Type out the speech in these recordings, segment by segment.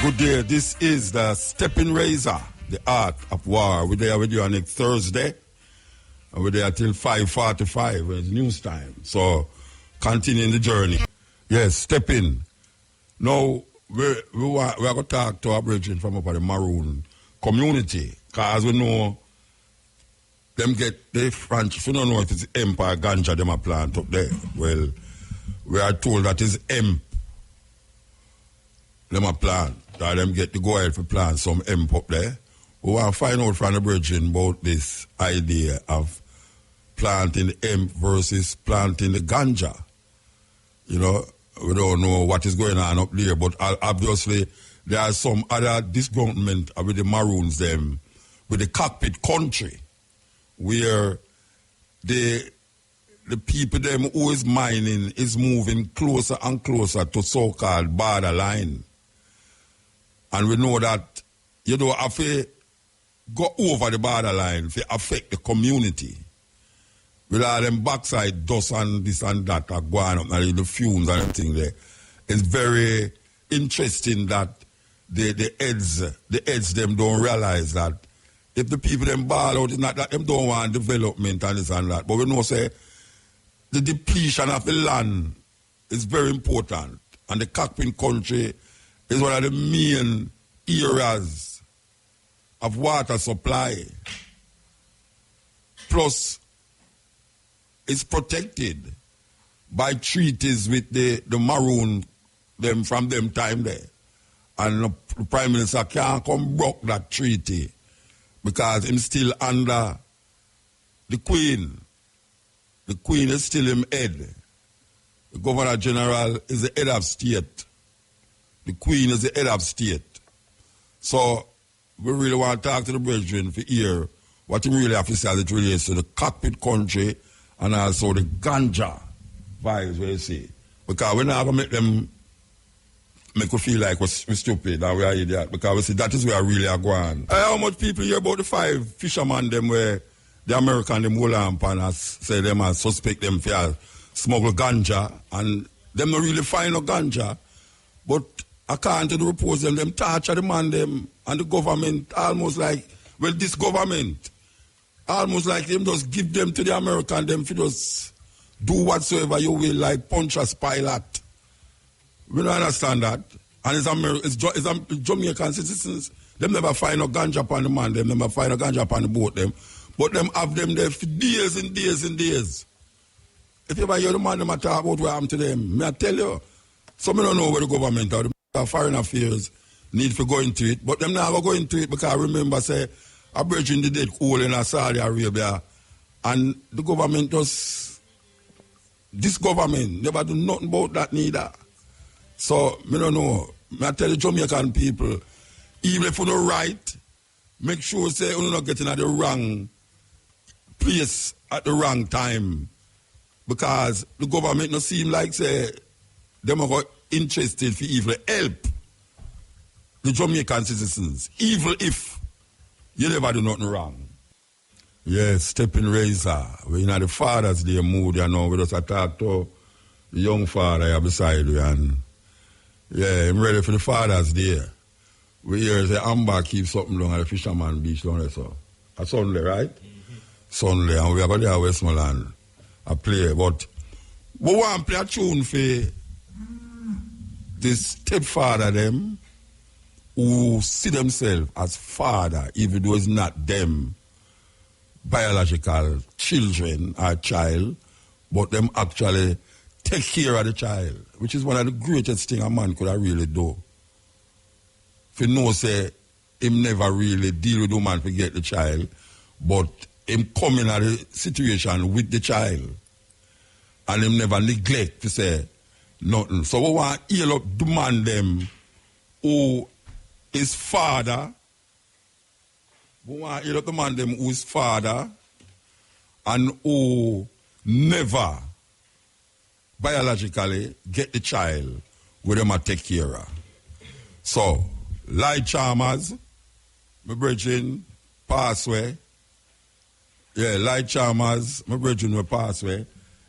Good day. This is the Steppin Razor, the art of war. We're there with you on next Thursday. And we're there till 5:45 when it's news time. So, continuing the journey. Yes, Steppin. Now, we're going to talk to our brethren from up at the Maroon community. Because we know them get the French. We don't know if it's Empire Ganja them a plant up there. Well, we are told that it's hemp them a plant. That them get to go ahead for plant some hemp up there. We want to find out from the brethren about this idea of planting the hemp versus planting the ganja. You know, we don't know what is going on up there, but obviously there are some other disgruntlement with the Maroons them, with the cockpit country, where the people them who is mining is moving closer and closer to so-called borderline. And we know that you don't have to go over the borderline to affect the community. With all them backside dust and this and that are going up, and the fumes and everything there. It's very interesting that the heads them don't realize that if the people them ball out, it's not that them don't want development and this and that. But we know say the depletion of the land is very important. And the Cockpin country is one of the main areas of water supply. Plus, it's protected by treaties with the Maroon them from them time there. And the Prime Minister can't come broke that treaty because he's still under the Queen. The Queen is still him head. The Governor General is the head of state. The Queen is the head of state. So we really want to talk to the brethren to hear what he really have to say as it relates to the cockpit country and also the ganja vibes, where you see. Because we're not going to make them make us feel like we're stupid and we are idiot. Because we see that is where we really are going. How much people hear about the 5 fishermen them where the American them hold on and say them and suspect them for smuggle ganja, and them not really find no ganja, but according to the reports them torture the man them and the government almost like, well, this government almost like them just give them to the American them for just do whatsoever you will, like Pontius Pilate. We don't understand that. And it's Jamaican citizens, them never find no ganja upon the man, them never find no ganja upon the boat them, but them have them there for days and days and days. If you ever hear the man them talk about what happened to them, may I tell you, some don't know where the government or the foreign affairs need to go into it, but them never go into it because I remember say a bridging the dead coal in Saudi Arabia, and the government just, this government never do nothing about that neither. So, I don't know. I tell the Jamaican people, even if you don't right, make sure say you're not getting at the wrong place at the wrong time. Because the government not seem like say them are interested for even help the Jamaican citizens, even if you never do nothing wrong. Yes, Steppin Razor. We're in the Father's Day mood, you know. We just talk to the young father here beside you, and yeah, I'm ready for the Father's Day. We hear the Amber keeps something down at the Fisherman Beach down there, so. A Sunday, right? Mm-hmm. Sunday, and we are going to have Westmoreland a play, but we want to play a tune for this stepfather them who see themselves as father, even though it's not them biological children or child, but them actually take care of the child, which is one of the greatest things a man could have really do. If you know, say, him never really deal with the woman to get the child, but him come in at the situation with the child, and him never neglect to say nothing. So we want to heal up the man them who is father. We want to heal up the man them who is father and who never biologically get the child where them a take care of. So, Light Charmers, my brethren, pass away. Yeah, Light Charmers, my brethren will pass away.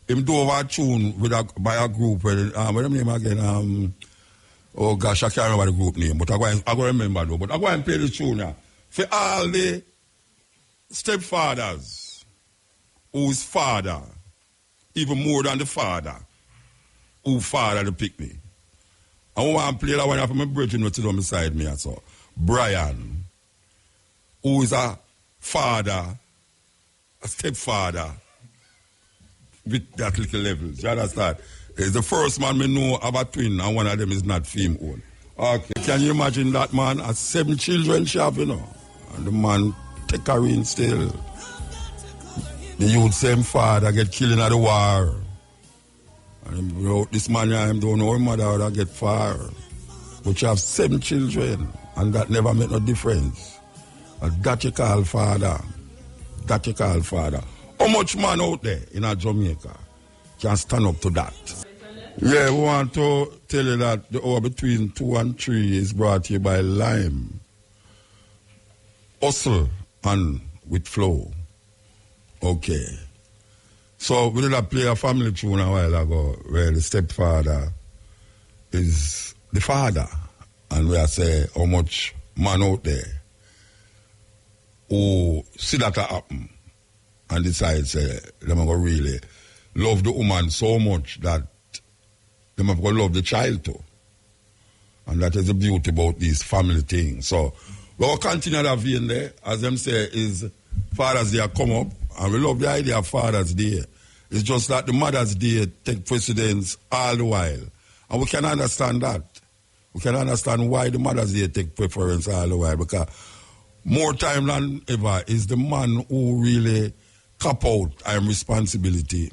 Him do over a tune with by a group, what them name again? Oh gosh, I can't remember the group name, but I go to remember though. But I go and play the tune now. For all the stepfathers whose father, even more than the father, who father the pick me. I want to play that one for my brethren who sit on beside me. So Brian, who is a father, a stepfather, with that little levels. You understand? It's the first man we know of a twin, and one of them is not female. Okay, can you imagine that man has 7 children she have, you know? And the man take her in still. The youth same father get killed in the war. And you know, this man I don't know his mother would get far. But she have 7 children, and that never make no difference. And that you call father. That you call father. How much man out there in a Jamaica can stand up to that? Yeah, we want to tell you that the hour between 2 and 3 is brought to you by Lime. Hustle and with flow. Okay. So we did play a family tune a while ago where the stepfather is the father. And we are say how much man out there who see that happen and decide say them go really love the woman so much that them have to love the child too. And that is the beauty about these family things. So we'll continue that vein there. As them say, is Father's Day come up, and we love the idea of Father's Day. It's just that the Mother's Day take precedence all the while. And we can understand that. We can understand why the Mother's Day take preference all the while, because more time than ever is the man who really cap out and responsibility.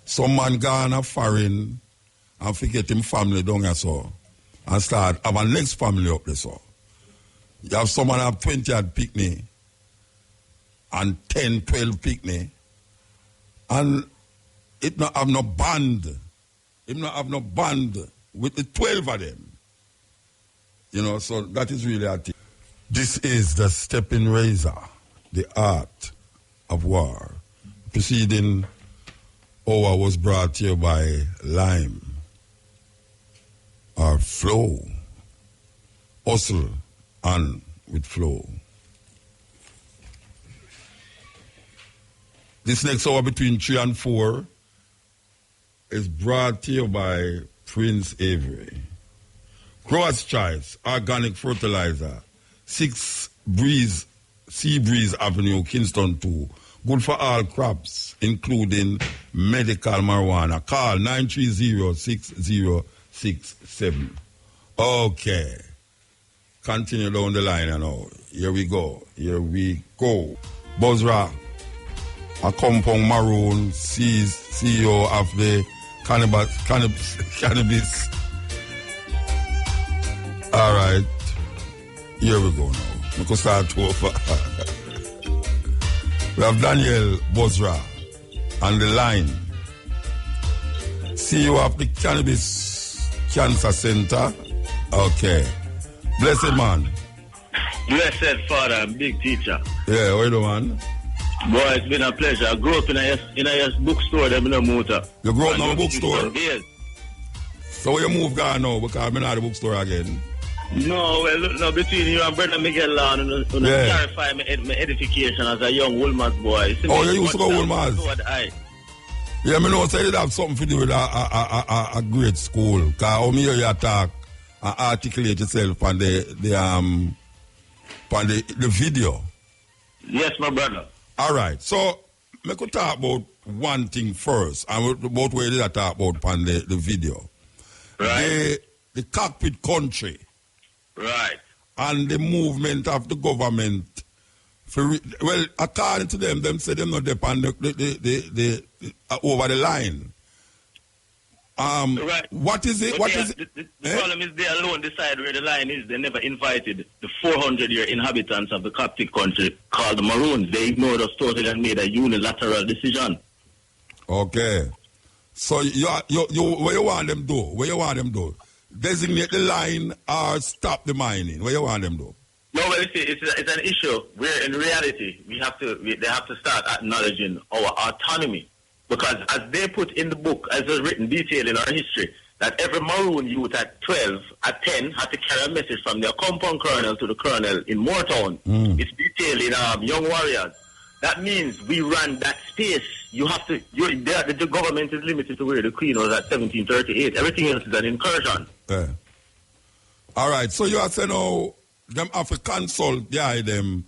Some man gone a foreign and forget him family down here so and start have a next family up there so. You have someone have 20 at picnic and 10, 12 picnic and it not have no band. It not have no band with the 12 of them. You know, so that is really a thing. This is the Steppin Razor, the art of war. Preceding hour was brought here by Lime. Our flow, hustle and with flow. This next hour between 3 and 4 is brought to you by Prince Avery. Growers Choice, organic fertilizer, 6 Breeze, Sea Breeze Avenue, Kingston 2. Good for all crops, including medical marijuana. Call 930-6067. Okay. Continue down the line now. Here we go. Here we go. Buzzra, a compound maroon, CEO of the cannabis. All right. Here we go now. We can start over. We have Daniel Buzzra on the line. CEO of the Cannabis Cancer Center. Okay. Blessed man. Blessed father, big teacher. Yeah, how you doing, man? Boy, it's been a pleasure. I grew up in a bookstore, them in a motor. You grew up in a bookstore? Yes. So where you move gone now? Because I'm not at the bookstore again. No, well, look, no, between you and Brother Miguel Lawn, clarify my edification as a young Woolman's boy. Oh, you used to go Woolman's? Yeah, I know, so it have something to do with a great school. Because I'm here you talk and articulate yourself on the video. Yes, my brother. All right, so I could talk about one thing first, and about where did I talk about on the video. Right. The cockpit country. Right. And the movement of the government. Well, according to them say them not depend the over the line. Right. What is it? The problem is they alone decide where the line is. They never invited the 400-year inhabitants of the Coptic country called the Maroons. They ignored us totally and made a unilateral decision. Okay. So what you want them do? What you want them do? Designate the line or stop the mining? What you want them do? No, well, it's an issue where in reality they have to start acknowledging our autonomy. Because as they put in the book, as is written, detailing our history, that every Maroon youth at 12, at 10, had to carry a message from their compound colonel to the colonel in Moortown. It's detailed in Young Warriors. That means we run that space. You have to, the government is limited to where the Queen was at 1738. Everything else is an incursion. Yeah. All right, so you are saying now, them have to consult them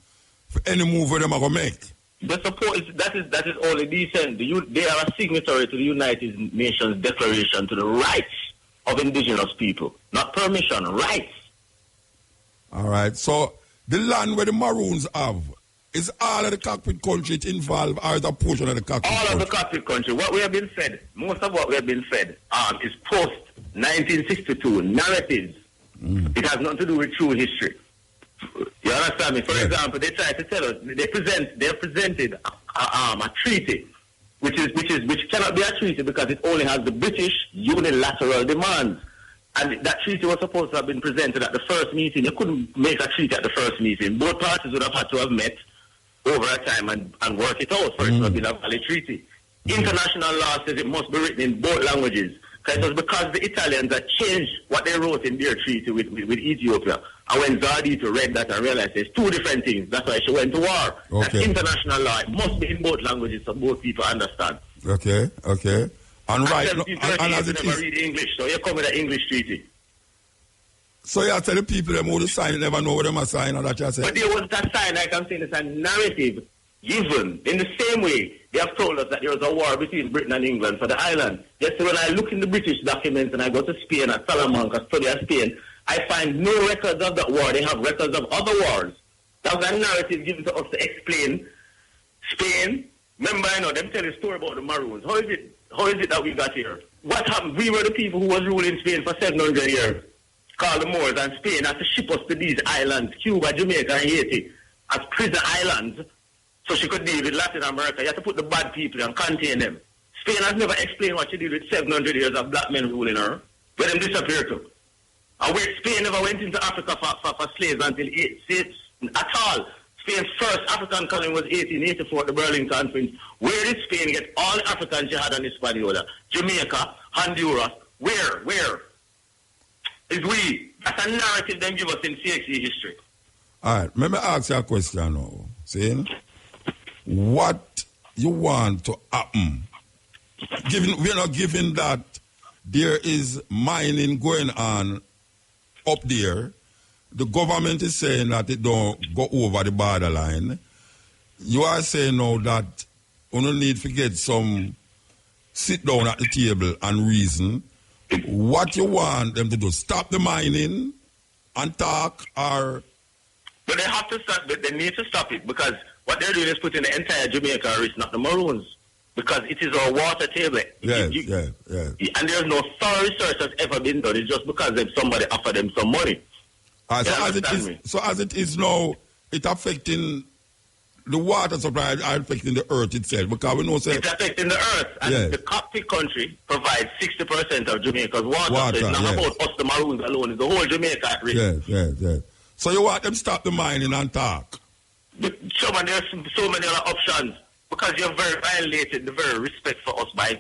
for any move them are going to make. The support that is only decent. They are a signatory to the United Nations Declaration to the rights of indigenous people, not permission, rights. All right. So the land where the Maroons have, is all of the cockpit country involved, or is a portion of the cockpit country? All of the cockpit country. What we have been fed, most of what we have been fed, is post 1962 narratives. It has nothing to do with true history. You understand me? For example, they try to tell us they presented a treaty, which cannot be a treaty because it only has the British unilateral demands. And that treaty was supposed to have been presented at the first meeting. You couldn't make a treaty at the first meeting. Both parties would have had to have met over a time and work it out for it to have been a valid treaty. International law says it must be written in both languages. Because it was because the Italians had changed what they wrote in their treaty with Ethiopia. And when Zardito read that and realized there's two different things, that's why she went to war. Okay. That's international law. It must be in both languages so both people understand. Okay. And right, and as it never read English, so you come with an English treaty. So you tell the people them who to sign, never know what they must sign, or that you say? But they want to sign, like I'm saying, it's a narrative given. In the same way, they have told us that there was a war between Britain and England for the island. Just when I look in the British documents and I go to Spain at Salamanca, study at Spain, I find no records of that war. They have records of other wars. That was a narrative given to us to explain Spain. Remember, them tell a story about the Maroons. How is it that we got here? What happened? We were the people who was ruling Spain for 700 years, called the Moors, and Spain had to ship us to these islands, Cuba, Jamaica, and Haiti, as prison islands, so she could deal with Latin America. You have to put the bad people and contain them. Spain has never explained what she did with 700 years of black men ruling her, where them disappeared to. And where Spain never went into Africa for slaves until at all. Spain's first African colony was 1884 at the Berlin Conference. Where did Spain get all the Africans she had on Hispaniola? Jamaica, Honduras, where? Is we. That's a narrative they give us in CXC history. All right, let me ask you a question now. See? What you want to happen? We're not giving that there is mining going on up there. The government is saying that it don't go over the borderline. You are saying now that we don't need to get some sit down at the table and reason. What you want them to do? Stop the mining and talk, or? But they have to stop. They need to stop it because what they're doing is putting the entire Jamaica at risk, not the Maroons, because it is our water table. Yes. And there's no thorough research that's ever been done. It's just because somebody offered them some money. So as it is now, it's affecting the water supply, are affecting the earth itself, because we know it's affecting the earth, and the Coptic country provides 60% of Jamaica's water. So it's not about us, the Maroons alone; it's the whole Jamaica at risk. Yes. So you want them to stop the mining and talk? But there's so many other options, because you've very violated the very respect for us by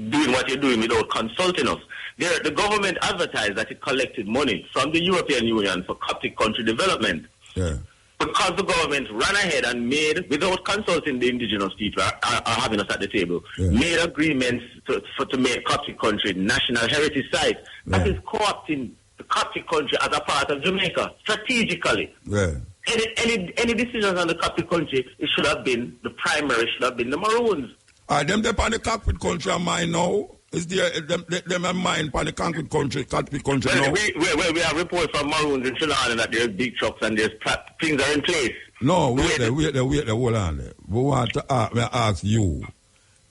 doing what you're doing without consulting us. The government advertised that it collected money from the European Union for Coptic country development. Yeah. Because the government ran ahead and made, without consulting the indigenous people are having us at the table, made agreements to make Coptic country national heritage site. That is co-opting the Coptic country as a part of Jamaica strategically. Yeah. Any decisions on the Coptic country, it should have been the primary, should have been the Maroons. Them on the Coptic country are mine now. Is there them are mine on the Coptic country now? We have reports from Maroons in Sri Lanka that there's big trucks and there's things are in place. No, wait there, hold on there. We want to ask you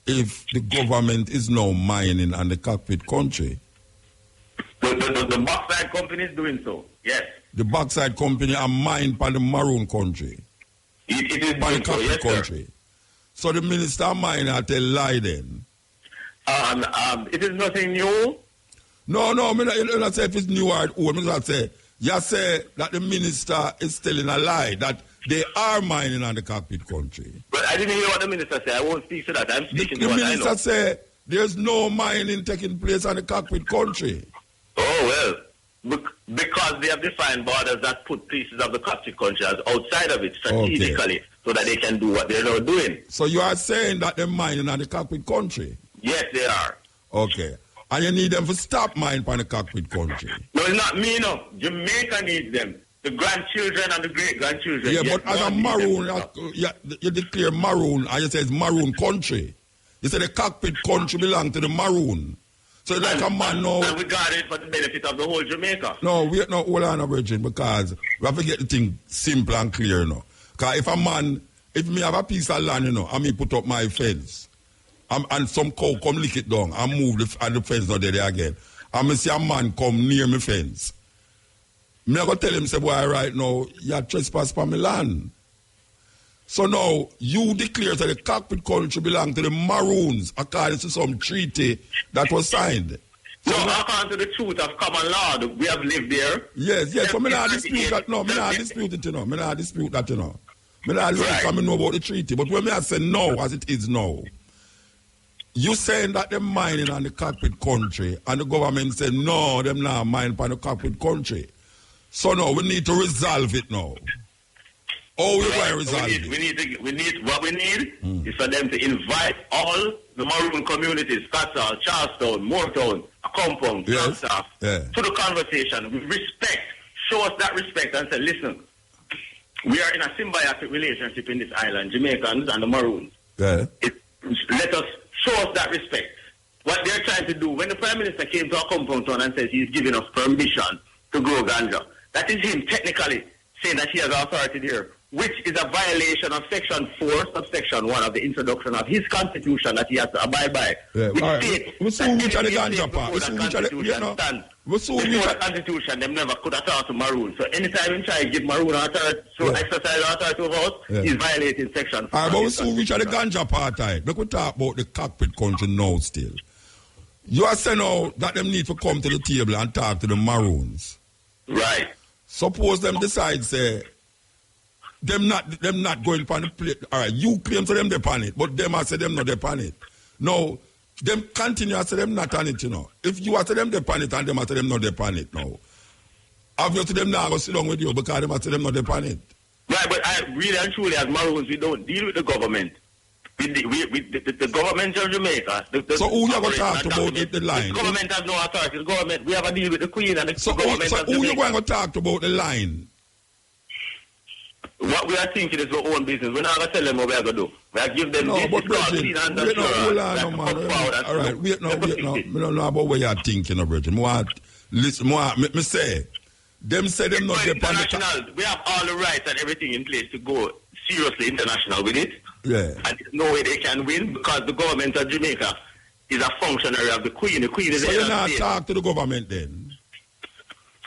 if the government is now mining on the Coptic country. The backside company is doing so, yes. The backside company are mined on the Maroon country. It is on the Coptic country. So the minister of mine had to lie then. It is nothing new. No, I not say if it's new or old. I say, you say that the minister is telling a lie, that they are mining on the Coptic country. But I didn't hear what the minister said. I won't speak to that. I'm speaking to what I know. The minister said There's no mining taking place on the cockpit country. Oh, well, because they have defined borders that put pieces of the cockpit country as outside of it strategically so that they can do what they're now doing. So you are saying that they're mining on the cockpit country? Yes, they are. Okay. And you need them to stop mining on the cockpit country? No, it's not me, no. Jamaica needs them. The grandchildren and the great-grandchildren. Yeah, yes, but as a Maroon, you declare Maroon, and you say it's Maroon country. You say the cockpit country belongs to the Maroon. So like a man now... And we got it for the benefit of the whole Jamaica. No, wait, no, hold on, Virgin, because we have to get the thing simple and clear, you know. Because if me have a piece of land, you know, and me put up my fence, and some cow come lick it down, and move the fence not there again, and me see a man come near my fence, me I go tell him, say, boy, right now, you trespass for my land. So now, you declare that the cockpit country belongs to the Maroons according to some treaty that was signed. No, according to the truth of common law, we have lived there. Yes, so me not dispute that, no, me not dispute it, you know. Me not dispute that, you know. Me not dispute because I know about the treaty. But when me I say no, as it is now, you saying that they're mining on the cockpit country, and the government said, no, them not mining on the cockpit country. So now, we need to resolve it now. Oh, we're going to resolve it. What we need is for them to invite all the Maroon communities, Scottsdale, Charlestown, Moortown, Compound, Flagstaff, to the conversation with respect. Show us that respect and say, listen, we are in a symbiotic relationship in this island, Jamaicans and the Maroons. Yeah. Let us show us that respect. What they're trying to do, when the Prime Minister came to our compound town and says he's giving us permission to grow ganja, that is him technically saying that he has authority there, which is a violation of Section 4, subsection 1 of the introduction of his constitution that he has to abide by. Yeah, we'll soon reach the ganja part. Before the constitution, them never could have talked to Maroon. So anytime he try to give Maroon authority, exercise authority over us, he's violating Section 4. All right, but we'll soon reach the ganja part. We could talk about the cockpit country now still. You are saying now that them need to come to the table and talk to the Maroons. Right. Suppose them decide, say, them not going on the plate. All right, you claim to them they pan it, but them I say them not they pan it. No, them continue to say them not on it, you know. If you are to them they pan it and them I say them not they pan it now. Obviously them not going to sit down with you because them I say them not they pan it. Right, but I really and truly as Maroons, we don't deal with the government. The government of Jamaica. So who you going to talk about the line? The government has no authority. The government, we have a deal with the Queen and the government of Jamaica. So who you going to talk about the line? What we are thinking is our own business. We're not going to tell them what we are going to do. We are give them this clean and all right, wait now. We don't know about what you are thinking, Virgin. Me say, them say them not depend. We have all the rights and everything in place to go seriously international with it. Yeah. And there's no way they can win because the government of Jamaica is a functionary of the Queen. The Queen is so you're not talk to the government then?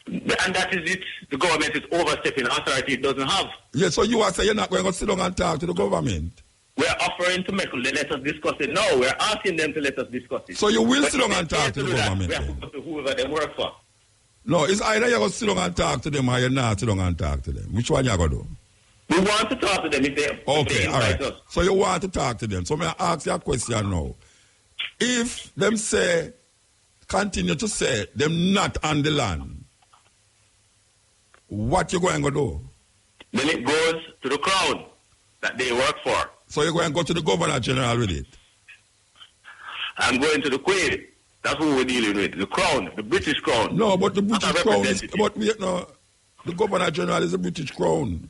And that is it. The government is overstepping authority it doesn't have. Yeah, so you are saying you're not going to sit down and talk to the government? We're offering to let us discuss it. No, we're asking them to let us discuss it. So you will sit down and talk to the government? We have to go to whoever they work for. No, it's either you're going to sit down and talk to them or you're not sit down and talk to them. Which one you're going to do? We want to talk to them if they invite us. So you want to talk to them. So may I ask you a question now. If them say, continue to say, them not on the land, what you going to do? Then it goes to the crown that they work for. So you're going to go to the Governor General with it? I'm going to the Queen. That's who we're dealing with. The crown, the British crown. No, but the British crown is... But the Governor General is the British crown.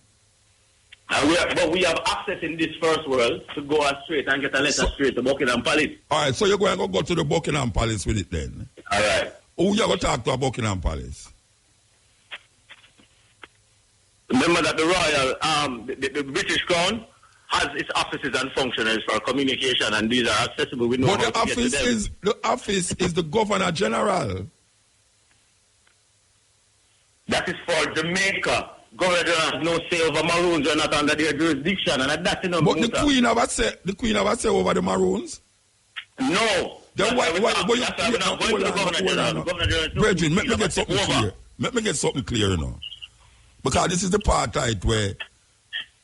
But we have access in this first world to go straight and get a letter straight to Buckingham Palace. All right, so you're going to go to the Buckingham Palace with it then? All right. Who you going to talk to at Buckingham Palace? Remember that the royal, the British crown has its offices and functionaries for communication, and these are accessible. We know but the office is the Governor General. That is for Jamaica. Governor General has no say over Maroons. Are not under their jurisdiction, and that's enough. But the Queen have a say over the Maroons. No. Then why you going to the Governor General? Brethren, let me get something clear. Let me get something clear now. Because this is the part where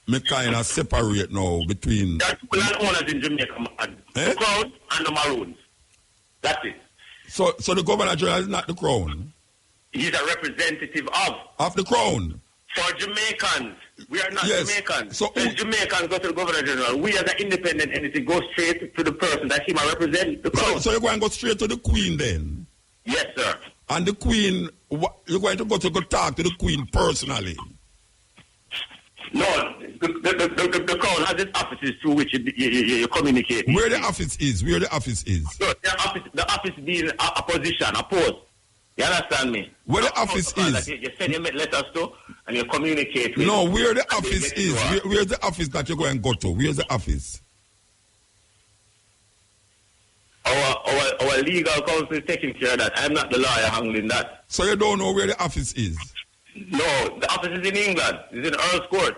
me kind of separate now between... There are two landowners in Jamaica, the Crown and the Maroons. That's it. So the Governor General is not the Crown? He's a representative of the Crown? For Jamaicans. We are not Jamaicans. So Jamaicans go to the Governor General. We as an independent entity go straight to the person that he might represent, the Crown. So you're going to go straight to the Queen then? Yes, sir. And the Queen, you're going to go talk to the Queen personally? No, the Crown has its offices through which you communicate. Where the office is? So the office being a position, a post. You understand me? Where the office is? You send your letters to and you communicate with. No, where the office is? Where's the office that you're going to go to? Where's the office? Our legal counsel is taking care of that. I'm not the lawyer handling that. So you don't know where the office is? No, the office is in England. It's in Earl's Court.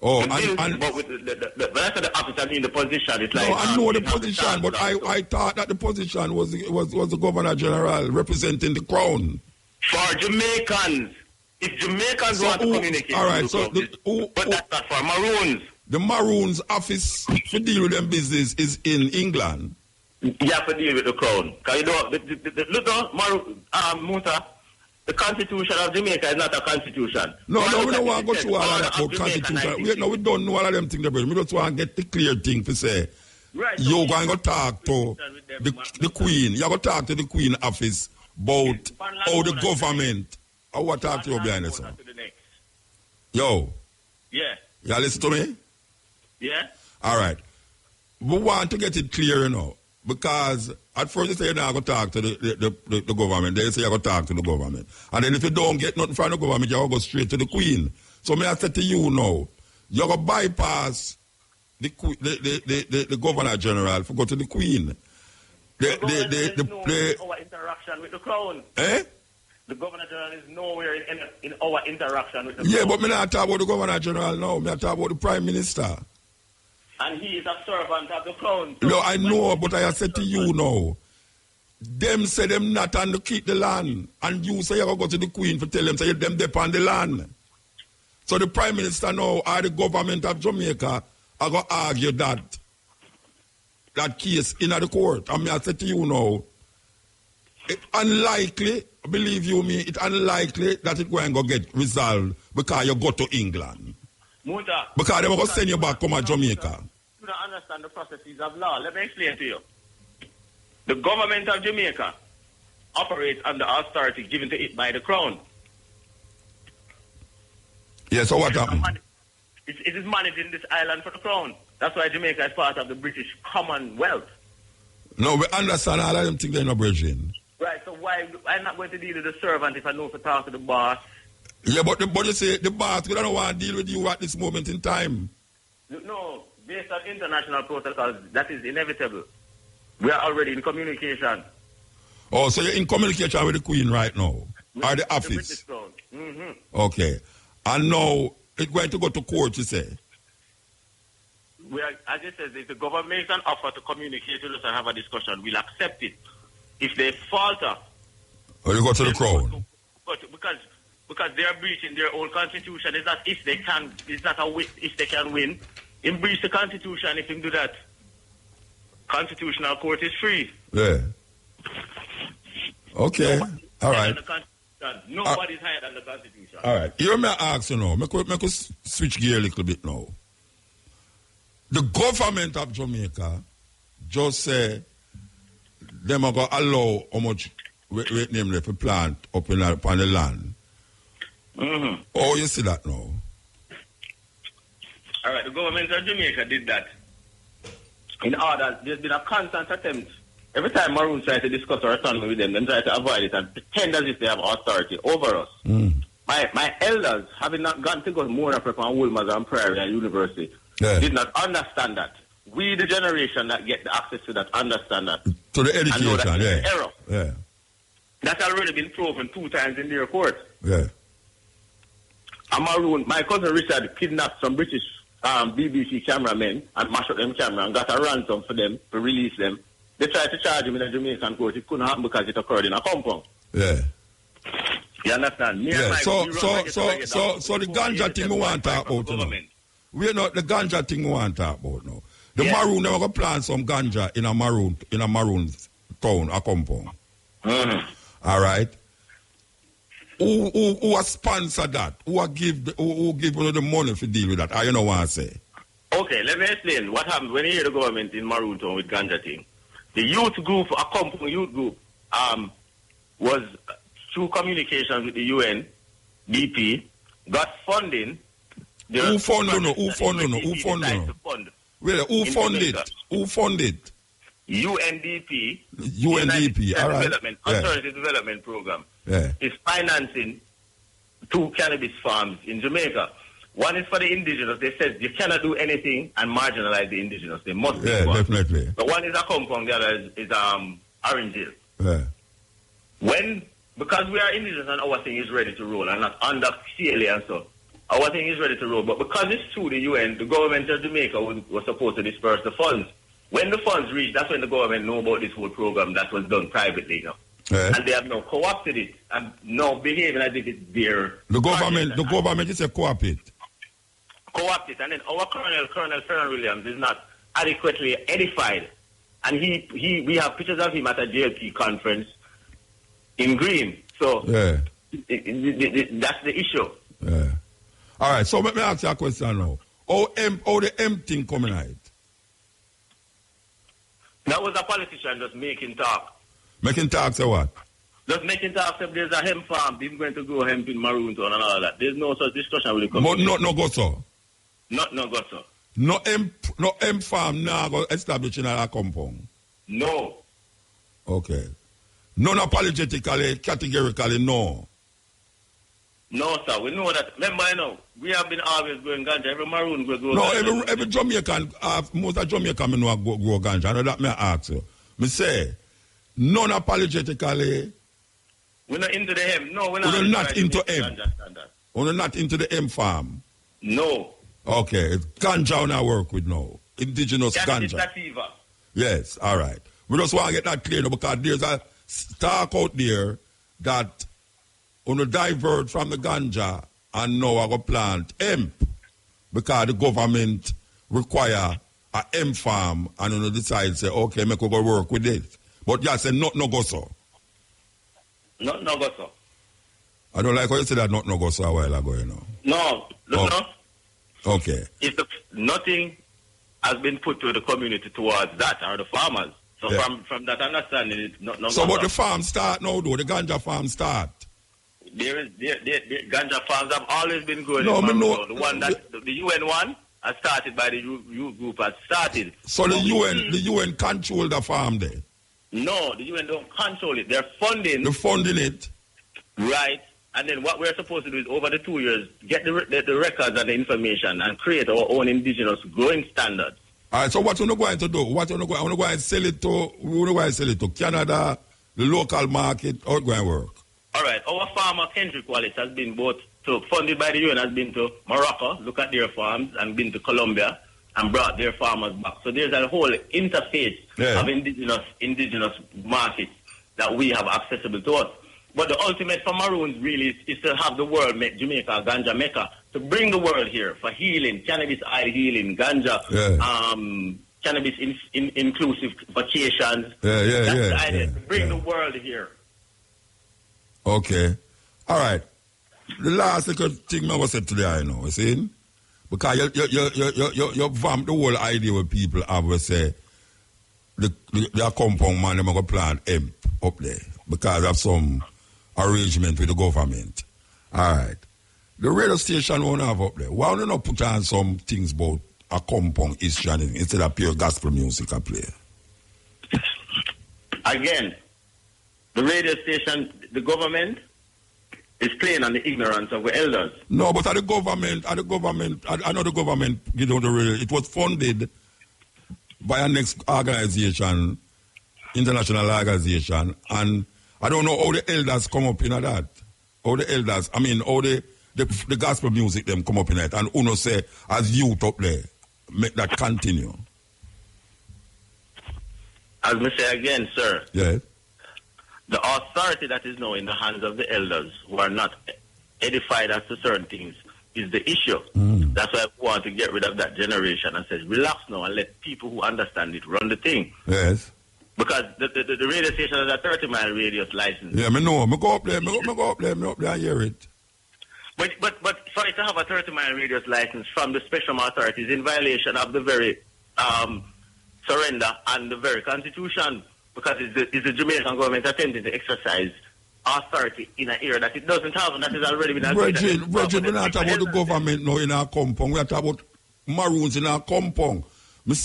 Oh, but with when I say the office, I mean the position. It's like, no, I know the position, but I thought that the position was the Governor General representing the Crown. For Jamaicans. If Jamaicans want to communicate, all right, but that's not for Maroons. The Maroons' office to deal with them business is in England. You have to deal with the Crown. Because you know, Musa, the Constitution of Jamaica is not a constitution. No, we don't want to go through all of that about Constitution. We don't know all of them things, brother. We just want to get the clear thing to say. Right, you're going to talk to the Queen. You're going to talk to the Queen office about how the government. I want to talk to you behind this one. Yo. Yeah. You listen to me? Yeah. All right. We want to get it clear, you know. Because at first you say you're not going to talk to the government. Then you say you're going to talk to the government. And then if you don't get nothing from the government, you're going to go straight to the Queen. So may I say to you now, you're going to bypass the Governor General to go to the Queen. Our interaction with the Crown. Eh? The Governor General is nowhere in our interaction with the Crown. Yeah, but me not talk about the Governor General now. Me talk about the Prime Minister. And he is a servant of the Crown. So no, I know, but I said to you now, them say them not and to keep the land. And you say you're going to go to the Queen to tell them, say them depend on the land. So the Prime Minister now, or the government of Jamaica, are going to argue that case in the court. And I said to you now, it's unlikely, believe you me, it's unlikely that it's going to get resolved because you go to England. Muta, because they're going to send you back to Jamaica. You don't understand the processes of law. Let me explain to you. The government of Jamaica operates under authority given to it by the Crown. Yeah, so what happened? It is managing this island for the Crown. That's why Jamaica is part of the British Commonwealth. No, we understand all of them think they're not Brazilian. Right, so why I'm not going to deal with the servant if I know to talk to the boss? Yeah, but you say the boss, we don't want to deal with you at this moment in time. No, based on international protocols, that is inevitable. We are already in communication. Oh, so you're in communication with the Queen right now? Or the office? The British Crown. Mm-hmm. Okay. And now, it's going to go to court, you say? We are, as I said, if the government makes an offer to communicate with us and have a discussion, we'll accept it. If they falter... Or you go to the Crown? Because they are breaching their own constitution. It's not if they can. It's not if they can win. In breach the constitution if they do that. Constitutional court is free. Yeah. Okay. All right. Nobody's higher than the constitution. All right. You may ask you now. Make us switch gear a little bit now. The government of Jamaica just say them are going to allow how much name they plant up upon the land. Mm-hmm. Oh, you see that now? All right, the government of Jamaica did that. In order, there's been a constant attempt. Every time Maroons try to discuss our autonomy with them, they try to avoid it and pretend as if they have authority over us. Mm. My elders, having not gone to go more Prep and Wilmers and Prairie and University, did not understand that. We, the generation that get the access to that, understand that. To the education, and know that yeah. Error. Yeah. That's already been proven 2 times in their court. Yeah. A Maroon, my cousin Richard kidnapped some British BBC cameramen and mashed up them camera and got a ransom for them to release them. They tried to charge him in a Jamaican court. It couldn't happen because it occurred in a compound. Yeah. You understand? So the ganja thing we want to talk about now. We're not the ganja thing we want to talk about now. The Maroon never going to plant some ganja in a Maroon town, a compound. Mm-hmm. All right. Who has sponsored that? Who give you the money to deal with that? I don't know what I say. Okay, let me explain what happened when you hear the government in Maroon Town with ganja thing. The youth group, a compound youth group, was through communications with the UN, BP, got funding. Who funded? Who funded? Who funded? Well, who funded? Who funded? UNDP. UNDP, all right. Alternative Development Program. Yeah. Is financing 2 cannabis farms in Jamaica. One is for the indigenous. They said you cannot do anything and marginalize the indigenous. They must be one. Definitely. The one is a compound, the other is Orange Hill. Yeah. Because we are indigenous and our thing is ready to roll and not under CLA and so, our thing is ready to roll. But because it's through the UN, the government of Jamaica was supposed to disperse the funds. When the funds reach, that's when the government know about this whole program that was done privately, you know. Yeah. And they have now co-opted it and now behaving as if it's their... The government is a co-opted. Co-opted. And then our Colonel Ferran Williams is not adequately edified. And we have pictures of him at a JLP conference in Green. So yeah. That's the issue. Yeah. All right, so let me ask you a question now. How the M thing coming out? That was a politician just making talk. Making talk, say what? Just making talk, say there's a hemp farm, people going to grow hemp in Maroon Town and all that. There's no such discussion will come. No go so. No go so. No hemp farm now go establish in a compound. No. Okay. Non-apologetically, categorically, no. No, sir. We know that. Remember, we have been always growing ganja. Every Maroon will grow ganja. No, every Jamaican, most of Jamaican know grow ganja. I know that may ask you. Me say, non-apologetically. We're not into the hemp. No, we're not into hemp. We're not into the hemp farm. No. Okay. Ganja I work with now. Indigenous ganja. Sativa. Yes, all right. We just want to get that clear because there's a talk out there that on a divert from the ganja and now I go plant hemp because the government require a hemp farm and on decide say okay, make we go work with it. But yeah, say not no go so. Not no go so. I don't like how you said that not no go so a while ago, you know. No, no. Okay. If nothing has been put to the community towards that or the farmers. So yeah. from that understanding, it's not no. So but the farm start now though, the ganja farm start. The ganja farms have always been growing. No, in know, the one that the UN one has started by the youth group has started. So the UN control the farm there. No, the UN don't control it. They're funding. They're funding it. Right. And then what we're supposed to do is over the 2 years get the records and the information and create our own indigenous growing standards. All right. So what we're going to do? What we're going to sell it to? We're going to sell it to Canada, the local market. How it's going to work? All right. Our farmer Kendrick Wallace has been funded by the UN, has been to Morocco, look at their farms, and been to Colombia and brought their farmers back. So there's a whole interface of indigenous markets that we have accessible to us. But the ultimate for Maroons really is to have the world make Jamaica, ganja Mecca, to bring the world here for healing, cannabis oil healing, ganja, cannabis inclusive vacations. That's the idea, to bring the world here. Okay. All right. The last thing I was said today, I know, you see? Because you vamp the whole idea where people have to say the compound man, they're going to plant hemp up there because of some arrangement with the government. All right. The radio station won't have up there. Why don't you not put on some things about a compound history instead of pure gospel music I play? Again, the radio station, the government is playing on the ignorance of the elders. No, but I know the government, you know, it was funded by a next organization, international organization, and I don't know how the elders come up in that. How the elders, how the gospel music them come up in it, and Uno say, as youth up there, make that continue. As I say again, sir. Yes. The authority that is now in the hands of the elders who are not edified as to certain things is the issue. That's why I want to get rid of that generation and say, relax now and let people who understand it run the thing. Yes. Because the radio station has a 30-mile radius license. Yeah, I know. I go up there. I go up there and hear it. But for it to have a 30-mile radius license from the special authorities in violation of the very surrender and the very constitution, because it's the Jamaican government attempting to exercise authority in an area that it doesn't have, and that has already been agreed. Bridget, we're not talking about the government now in our compound. We're talking about Maroons in our compound. Me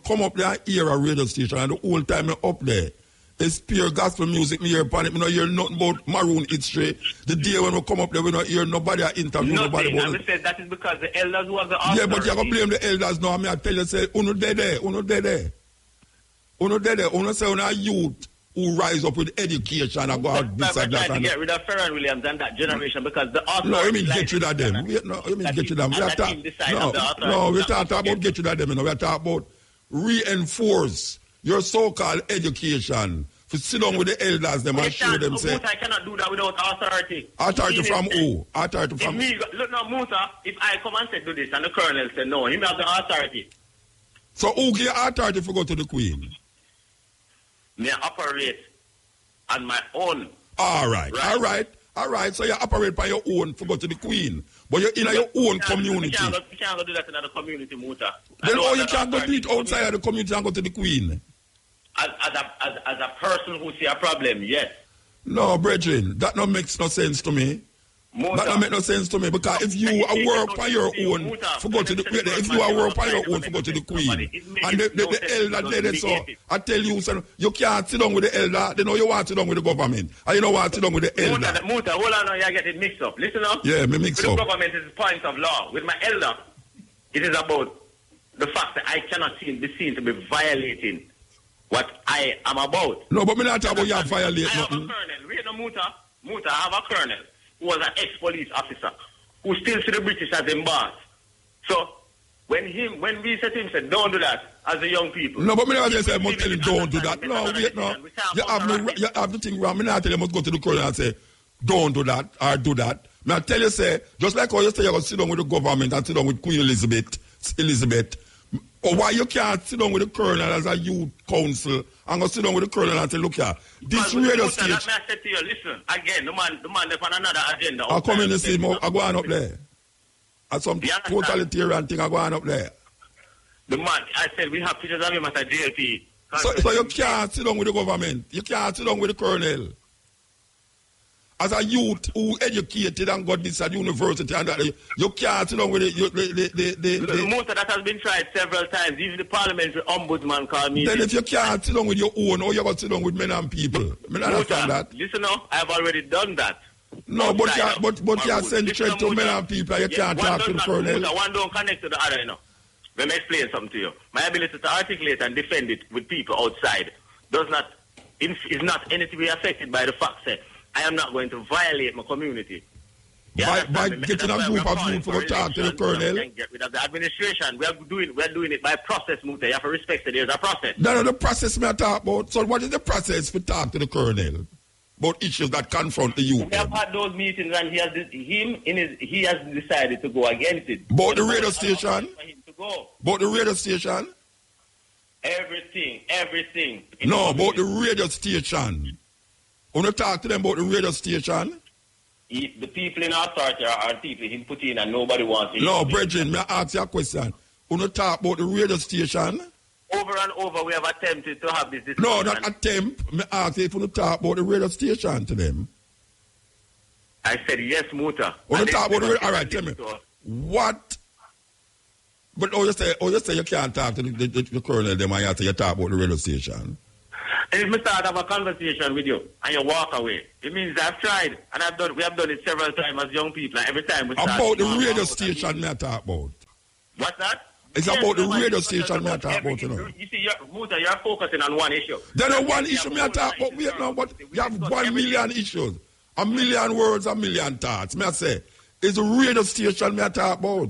come up there and hear a radio station, and the whole time I'm up there, it's pure gospel music. Me hear upon it. Me not hear nothing about Maroon history. The day when we come up there, we not hear nobody interview nobody about it. Said that is because the elders was the authority. Yeah, but you have to blame the elders now. I tell you, say, uno dead there. Uno say, uno youth who rise up with education and go out this and that. To get rid of Ferran Williams and that generation because the authority... No, you mean get rid of them. You mean get rid of them. We talk about get rid of them. We talk about reinforce your so-called education. For sit down with the elders them and show them say... Musa, I cannot do that without authority. Authority from who? Authority from... Look now, Musa, if I come and say do this and the colonel said no, he may have the authority. So who give authority for go to the Queen? May I operate on my own. All right. So you operate by your own for go to the Queen. But you're in your own community. You can't go do that in the community, Muta. Then you can't go do it outside of the community and go to the Queen. As a person who see a problem, yes. No, brethren, that not makes no sense to me. Muta. That don't make no sense to me because if you are work on your own for go to the Queen, if you are work on your own for go to the Queen, and the elder there, so I tell you, son, you can't sit down with the elder. They know you want to sit down with the government, and you don't want to sit down with the elder. Muta, hold on, now you get it mixed up. Listen up. Yeah, me mix up. The government is the point of law. With my elder, it is about the fact that I cannot be seen to be violating what I am about. No, but me not talking about you violate nothing. I have a colonel. Read the Muta, I have a colonel who was an ex-police officer, who still see the British as them boss. So, when we said to him, said, don't do that, as the young people. No, but me never say, must tell him, don't do that. No, wait, no. You have the thing wrong. Me not tell him, must go to the colonel and say, don't do that, or do that. Me I tell you, say, just like how you say you're going to sit down with the government and sit down with Queen Elizabeth, or why you can't sit down with the colonel as a youth council and go sit down with the colonel and say, look here, this radio station... That I said to you, listen, again, the man they're on another agenda. I come in and see him, I go on up there. And some totalitarian thing I go on up there. The man, I said, we have pictures of him at a JP. So you can't sit down with the government. You can't sit down with the colonel. As a youth who educated and got this at university and that, you can't sit down with the motor that has been tried several times. Even the parliamentary ombudsman called me. Then if you can't sit down with your own, or you got to sit down with men and people. I understand that. Listen now, I have already done that. No, but you send threat to men and people and you can't talk to the colonel. One don't connect to the other, you know. Let me explain something to you. My ability to articulate and defend it with people outside is not anything affected by the fact that I am not going to violate my community. By getting a group of youth to talk to the colonel. Get rid of the administration. We're doing it by process, Muta. You have to respect that there's a process. No, the process me I talk about. So what is the process for talk to the colonel about issues that confront the youth? We have had those meetings and he has decided to go against it. About the radio station? About the radio station? Everything. No, about the radio station. When you talk to them about the radio station? The people in authority are people he put in and nobody wants it. No, brethren, may I ask you a question? When you talk about the radio station? Over and over we have attempted to have this discussion. No, not attempt. May I ask you if you talk about the radio station to them? I said yes, Muta. When you talk about the radio, all right, tell me. What? But you say you can't talk to the colonel them and you say you talk about the radio station. And if we start have a conversation with you and you walk away, it means I've tried and we have done it several times as young people. And every time we start about the radio station me I talk about. What's that? It's about the radio station me I talk about, you know. You see, you're focusing on one issue. Then one issue me I talk about. Wait now, but you have 1 million issues. 1 million words, 1 million thoughts. Me I say, it's the radio station me I talk about.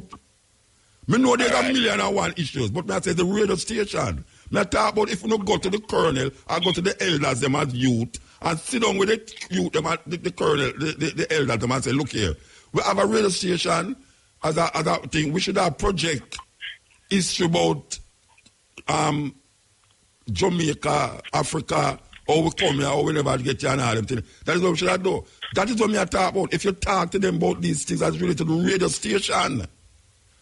Me know there's 1,000,001 issues, but me I say the radio station. Me talk about if you don't go to the colonel, I go to the elders them as youth and sit down with the youth them the colonel, the elders them and say, look here, we have a radio station as a thing. We should have project issue about Jamaica, Africa, how we come here, how we never get here and all them things. That is what we should do. That is what me I talk about. If you talk to them about these things that's related to the radio station,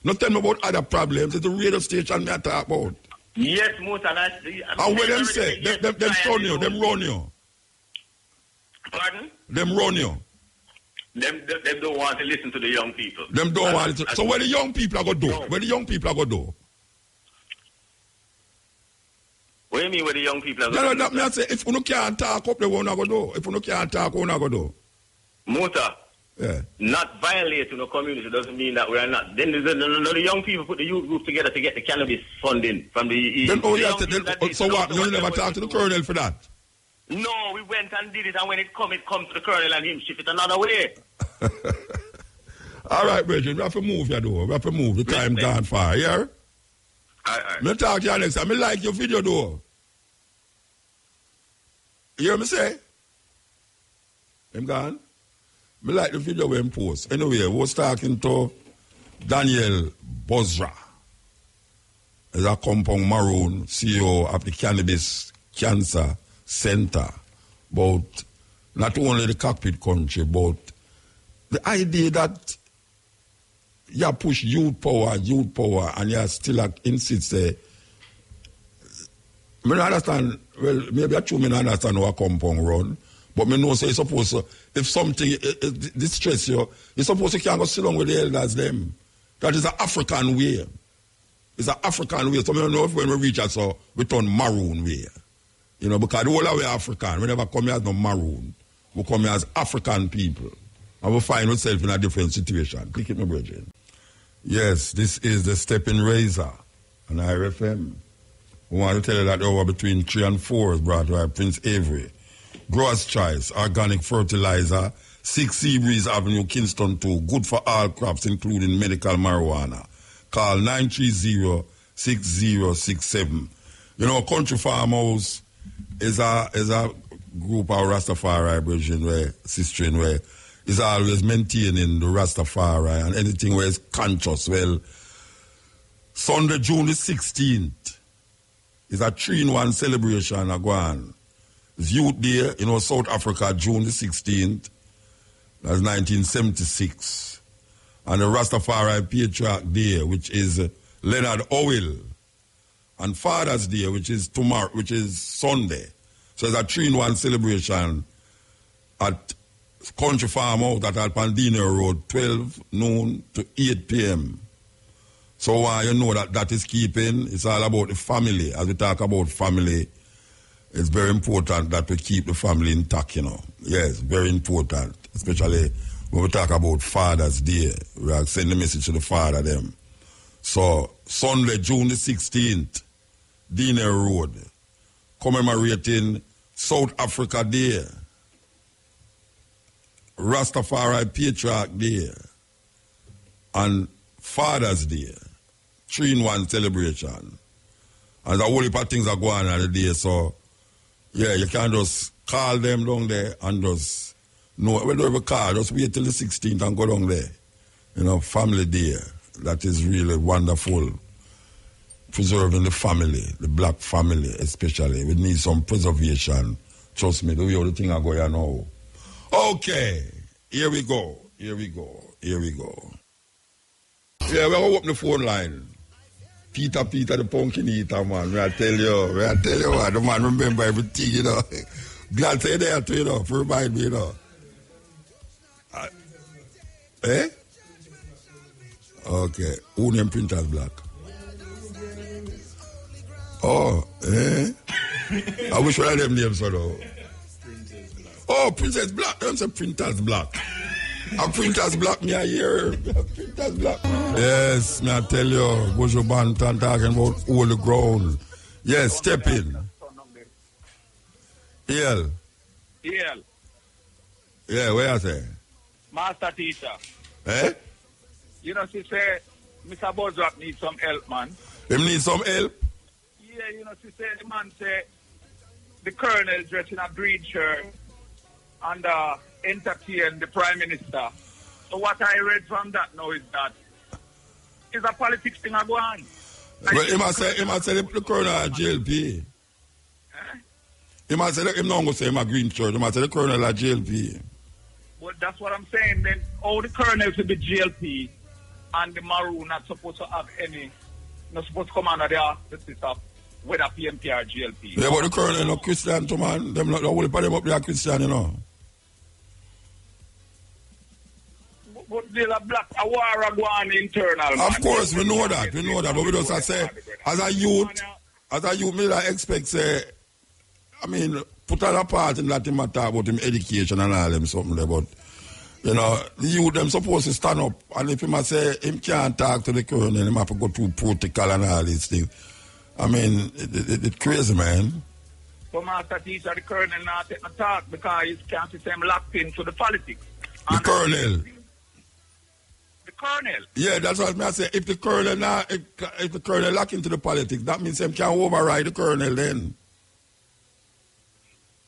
not tell me about other problems. It's the radio station me I talk about. Yes, Musa, that's the... And what them say? Them run you. Them run you. Pardon? Them run you. Them don't want to listen to the young people. Them don't want to. So what the young people are going to do? No. What the young people are going to do? What do you mean what the young people are going to do? No, that say, if you can't talk up, they won't go do. If you can't talk, what you going to do? Musa, yeah. Not violating the community doesn't mean that we are not. Then the young people put the youth group together to get the cannabis funding from the... Then, so what? You never talk to the colonel for that? No, we went and did it, and when it come to the colonel and him shift it another way. All right, Bridget, we have to move here, though. We have to move. The time gone far, yeah? All right. Me talk to you next time. I like your video, though. You hear me say? Him gone? I like the video when post. Anyway, we was talking to Daniel Bozra. As a compound maroon, CEO of the Cannabis Cancer Center, about not only the cockpit country, but the idea that you push youth power, and you still insist. I understand, well, maybe I truly understand how a compound run, but I know say you're supposed to, if something distress you, you're supposed to can't go sit down with the elders them. That is an African way. It's an African way. So I don't know if when we reach us, so we turn maroon way. You know, because the whole of we are African. We never come here as no maroon. We come here as African people. And we find ourselves in a different situation. Pick it, my brethren. Yes, this is the Steppin Razor on IRFM. We want to tell you that over between 3 and 4 is brought by Prince Avery. Growers' Choice, organic fertilizer, 6 Seabreeze Avenue, Kingston 2. Good for all crops, including medical marijuana. Call 930-6067. You know, Country Farmers is a group of Rastafari brethren where sistering where is always maintaining the Rastafari and anything where it's conscious. Well, Sunday, June the 16th is a 3-in-1 celebration again. It's Youth Day, you know, South Africa, June the 16th. That's 1976. And the Rastafari Patriarch Day, which is Leonard Owell. And Father's Day, which is tomorrow, which is Sunday. So it's a 3-in-1 celebration at Country Farm out at Alpandino Road, 12 noon to 8 p.m. So you know that is keeping, it's all about the family. As we talk about family, it's very important that we keep the family intact, you know. Yes, very important, especially when we talk about Father's Day. We are sending the message to the father them. So Sunday, June the 16th, Diner Road, commemorating South Africa Day, Rastafari Patriarch Day, and Father's Day, 3-in-1 celebration. And the whole heap of things are going on the day, so yeah, you can just call them down there and just no, we don't even call, just wait till the 16th and go down there. You know, family day. That is really wonderful. Preserving the family, the black family especially. We need some preservation. Trust me, the way the thing are going now. Okay, here we go. Yeah, we're going to open the phone line. Peter, the pumpkin eater, man. I tell you what, the man remember everything, you know. Glad to say that, you know, for remind me, you know. Eh? Okay. Who named Printers Black? Oh, eh? I wish one of them names, so though. Oh, Princess Black. Them say Printers Black. And Printers Black, me I hear. Printers Black. Yes, me I tell you. Bojo Bantan talking about all the ground. Yes, Steppin. EL. Yeah, where I say? Master teacher. Eh? You know, she say, Mr. Bozrak needs some help, man. Him need some help? Yeah, you know, she say, the man say, the colonel dressed in a green shirt and entertain the prime minister. So what I read from that now is that it's a politics thing I go on. Well, he must say the colonel at JLP. He might say, him not going to say him a green shirt. He might say the colonel a JLP. Well, that's what I'm saying. Then all the colonels will be GLP and the Maroon not supposed to have any, not supposed to come under the auspices of whether PMP or GLP. Yeah, but the colonel no Christian too, man. Them not the whole part of them up there Christian, you know. But there's a black, a war going internal. Of course, we know that. We know that. But we just say, as a youth, me I expect, say, I mean, put on a part in that him talk about him education and all them something there, but you know, the youth them supposed to stand up, and if him say him can't talk to the colonel, him have to go through protocol and all these things. I mean, it's crazy, man. So master teacher, the colonel not take no talk because he can't see him locked into the politics. The colonel. The colonel. Yeah, that's what I say. If the colonel now, if the colonel lock into the politics, that means him can override the colonel then.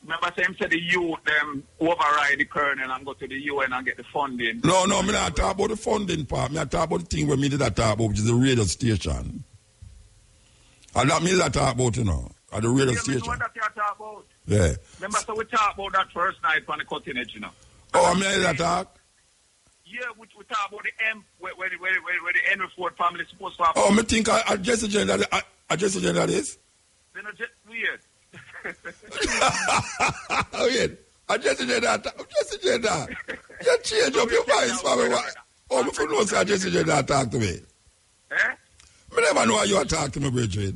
Remember, him said the youth them override the colonel and go to the UN and get the funding. No, me not talk about the funding part. Me talk about the thing where me did that talk about, which is the radio station. And that means I talk about, you know, at the radio station. What that you talk about? Yeah. Remember, so we talk about that first night on the cutting edge, you know. Oh, I mean that talk? Yeah, we talk about the M, where the Henry Ford family is supposed to have. Oh, me think I just a gender this? They're not just weird. Oh, yeah. I just a gender. You change up your voice for me. Oh, me for no say I just a gender talk to me. Eh? I never know how you talk to me, Bridget.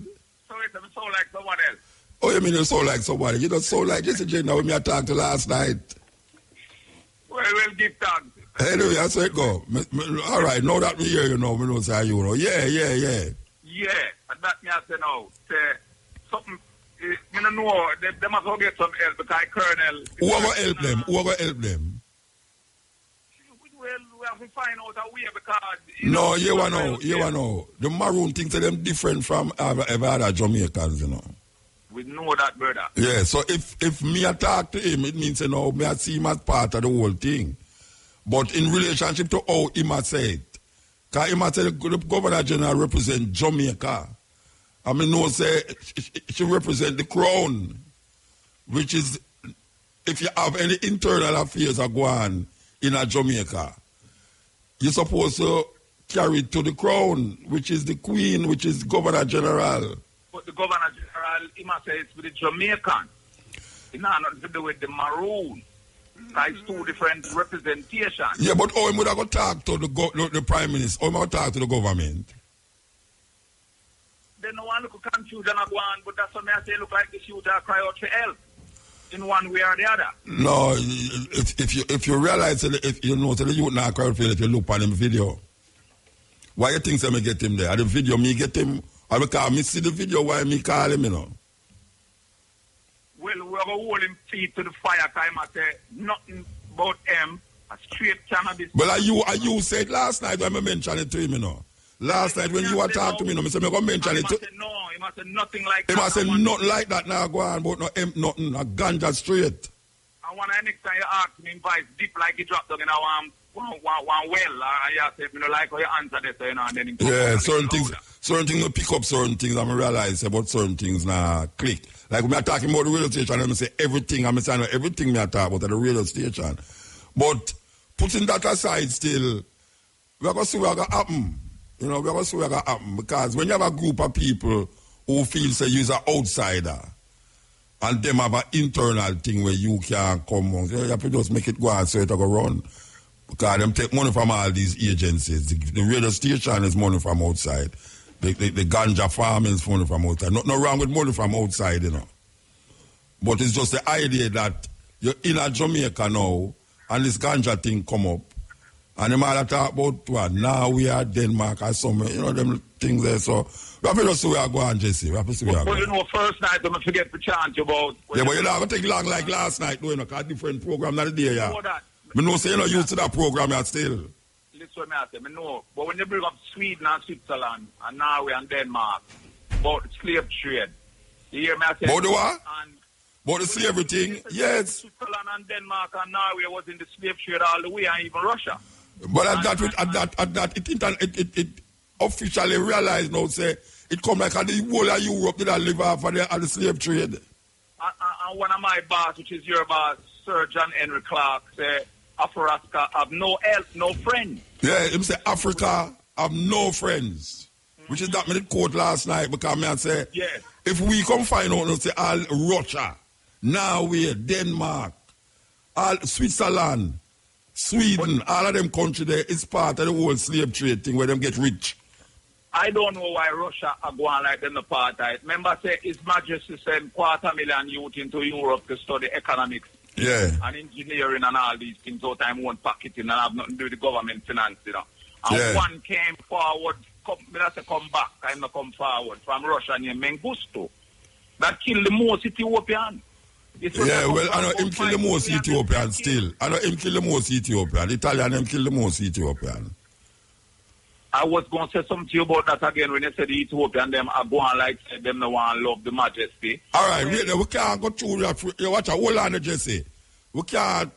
So it doesn't sound like someone else. Oh, you mean you sound like somebody? You don't sound like just a gender when I talked to last night. Well, we'll give thanks. Anyway, that's how it go. All right, now that me hear you know, me know say you know. Yeah. Yeah, and that me I say now. Say, something, you know, they must go get some help because Colonel... Who are going to help them? Well, we have to find out a way because... No, you know. The Maroon things to them different from every other Jamaicans, you know. We know that, brother. Yeah, so if me I talk to him, it means, you know, me I see him as part of the whole thing. But in relationship to how he must say it, because he must say the Governor General represent Jamaica. I mean, no, say, she represent the crown, which is, if you have any internal affairs that go on in a Jamaica, you're supposed to carry it to the crown, which is the Queen, which is Governor General. But the Governor General, he must say it's with the Jamaican. It has nothing to do with the Maroon. It's two different representations. Yeah, but how would I go talk to the Prime Minister? How would I go talk to the government? They no one look confusion and go on, but that's what I say look like the shooter cry out for help in one way or the other. No, if you realize if you know the youth not cry out for help, if you look on him video. Why you think me get him there? At the video me get him, or because me see the video why me call him, you know. Well, we're going to hold him feet to the fire time and say nothing about him, a straight cannabis. Well, you said last night when I mentioned it to him, you know. Last night when you were talking to me, you know, I said, I'm going to mention it to him. No, he must say nothing like that. He must say nothing like that now, go on, but no hemp, nothing, a ganja straight. And when the next time you ask me, invite deep like he dropped down in one well, and you say, you know, like how you answer this, you know, and then yeah, certain things will pick up certain things, and I realize about certain things now click. Like when I'm talking about the radio station, I'm say everything, I'm saying everything I talk about at the radio station. But putting that aside still, we're going to see what's going to happen. You know, we're going to see what's going to happen. Because when you have a group of people who feel say you're an outsider, and them have an internal thing where you can't come on, you have to just make it go on so it will run. Because them take money from all these agencies. The radio station is money from outside. The ganja farming is money from outside. Nothing wrong with money from outside, you know. But it's just the idea that you're in a Jamaica now, and this ganja thing come up. And them all talk about what? Now we are Denmark or something, you know, them things there. So we have to just see where I go on, Jesse. We have to see where I go. Well, you know, first night, I'm going to forget to chant about... Yeah, but you're not going to take long like last night, you know, because different program not the day, yeah. I know, say, you're not used to that program yet still. Listen, I say, I know. But when you bring up Sweden and Switzerland, and Norway and Denmark, about the slave trade, you hear me? I say... About the what? About the slavery thing? Yes. Switzerland and Denmark and Norway was in the slave trade all the way, and even Russia. But at that, it officially realized now, say, it come like the whole of Europe did live off of the slave trade. And And one of my boss, which is your boss, Sir John Henry Clark, say Africa have no help, no friend. Yeah, him say Africa have no friends. Which is that me did quote last night because me I say, if we come find out, say all Russia, Norway, Denmark, all Switzerland, Sweden, all of them countries there is part of the whole slave trade thing where them get rich. I don't know why Russia are going like them apartheid. Remember, say His Majesty sent 250,000 youth into Europe to study economics and engineering and all these things out time one packeting and have nothing to do with the government finance, you know. And one came forward, come back, I'm not come forward from Russia named Mengistu. That killed the most Ethiopian. Well, I know him kill the most Ethiopian still. I know him kill the most Ethiopian. The Italian him kill the most Ethiopian. I was going to say something to you about that again when you said the Ethiopian, them are going like them no want to love the majesty. All right, we can't go through that. You watch a whole lot of Jesse. We can't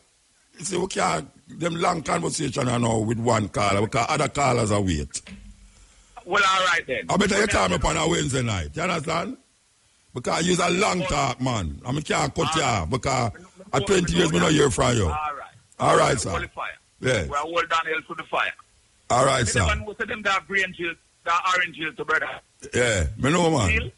them long conversation I know with one caller because other callers are wait. Well, all right then. I better you call me upon a Wednesday night. You understand? Because you're a long talk, man. I can't cut you off because at 20 years we not hear from you. All right, sir. Yeah. We're hold down hell to the fire. All right, sir. Most of them that green jail, that orange jail to brother. Yeah, me know, man. Still?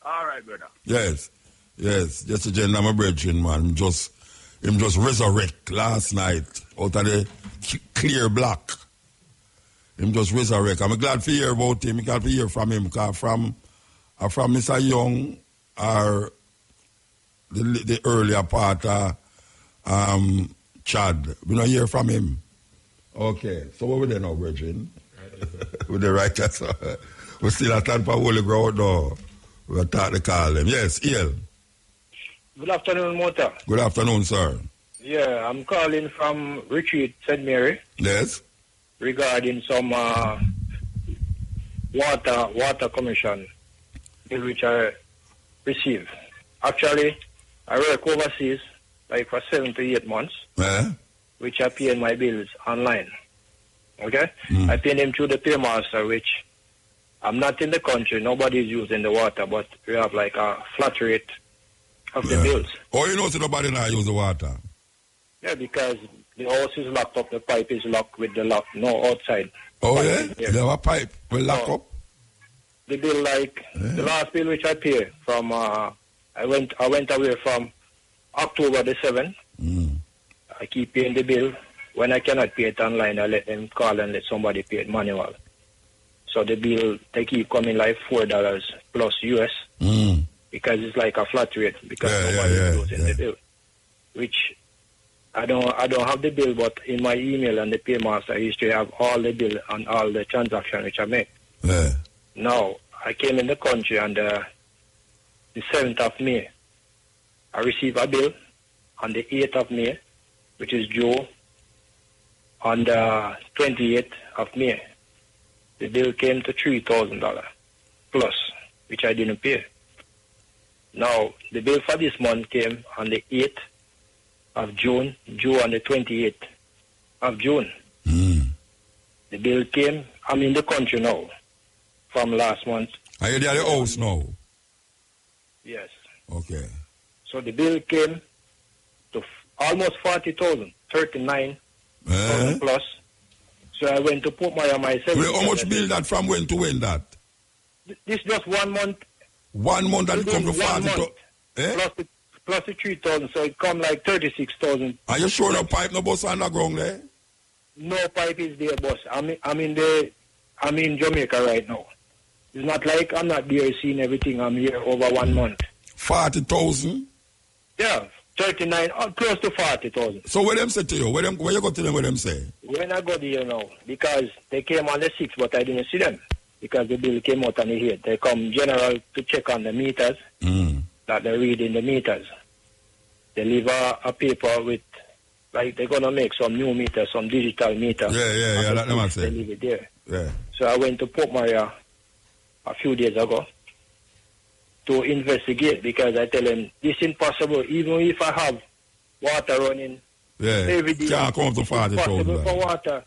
All right, brother. Yes. Just a gentleman, my brethren, man. Him just resurrect last night out of the clear black. Him just resurrect. I'm glad to hear about him. I'm glad to hear from him because from Mr. Young or the earlier part of Chad. We don't hear from him. Okay, so what we there now, brethren? With the right answer. We still at time for holy ground now. We'll start to call them. Yes, Ian. Good afternoon, Mota. Good afternoon, sir. Yeah, I'm calling from Retreat, St. Mary. Yes. Regarding some water commission which I received. Actually, I work overseas like for 7 to 8 months. Which I pay my bills online. Okay? I pay them through the paymaster, which I'm not in the country. Nobody is using the water, but we have like a flat rate of the bills. Oh, you know, so nobody now use the water? Yeah, because the house is locked up, the pipe is locked with the lock, no outside. Oh, yeah? There have a pipe will lock up? The bill, like, the last bill which I pay from, I went away from October the 7th. I keep paying the bill. When I cannot pay it online, I let them call and let somebody pay it manual. So the bill, they keep coming like $4 plus US because it's like a flat rate because nobody is using the bill. Which I don't have the bill, but in my email and the paymaster, I used to have all the bill and all the transactions which I make. Now, I came in the country on the 7th of May. I received a bill on the 8th of May, which is due on the 28th of May. The bill came to $3,000 plus, which I didn't pay. Now, the bill for this month came on the 8th of June, due on the 28th of June. The bill came, I'm in the country now, from last month. Are you there at the house now? Yes. Okay. So the bill came to almost 40,000, 39,000 plus. So I went to put myself. How much bill that from when to when that? This just 1 month. 1 month that come to 40,000. Plus the 3,000, so it come like 36,000. Are you sure no pipe no bus underground there? No pipe is there, boss. I'm in Jamaica right now. It's not like I'm not there seeing everything. I'm here over 1 month. 40,000? Yeah, 39, close to 40,000. So what them say to you? Where you go to them, what them say? When I go there now, because they came on the 6th, but I didn't see them. Because the bill came out on the 8th. They come general to check on the meters, that they read in the meters. They leave a paper with, like they're going to make some new meters, some digital meters. Yeah, that them I say. They leave it there. Yeah. So I went to Port Maria a few days ago to investigate because I tell them, this is impossible. Even if I have water running every day, can't come to 40,000. For water,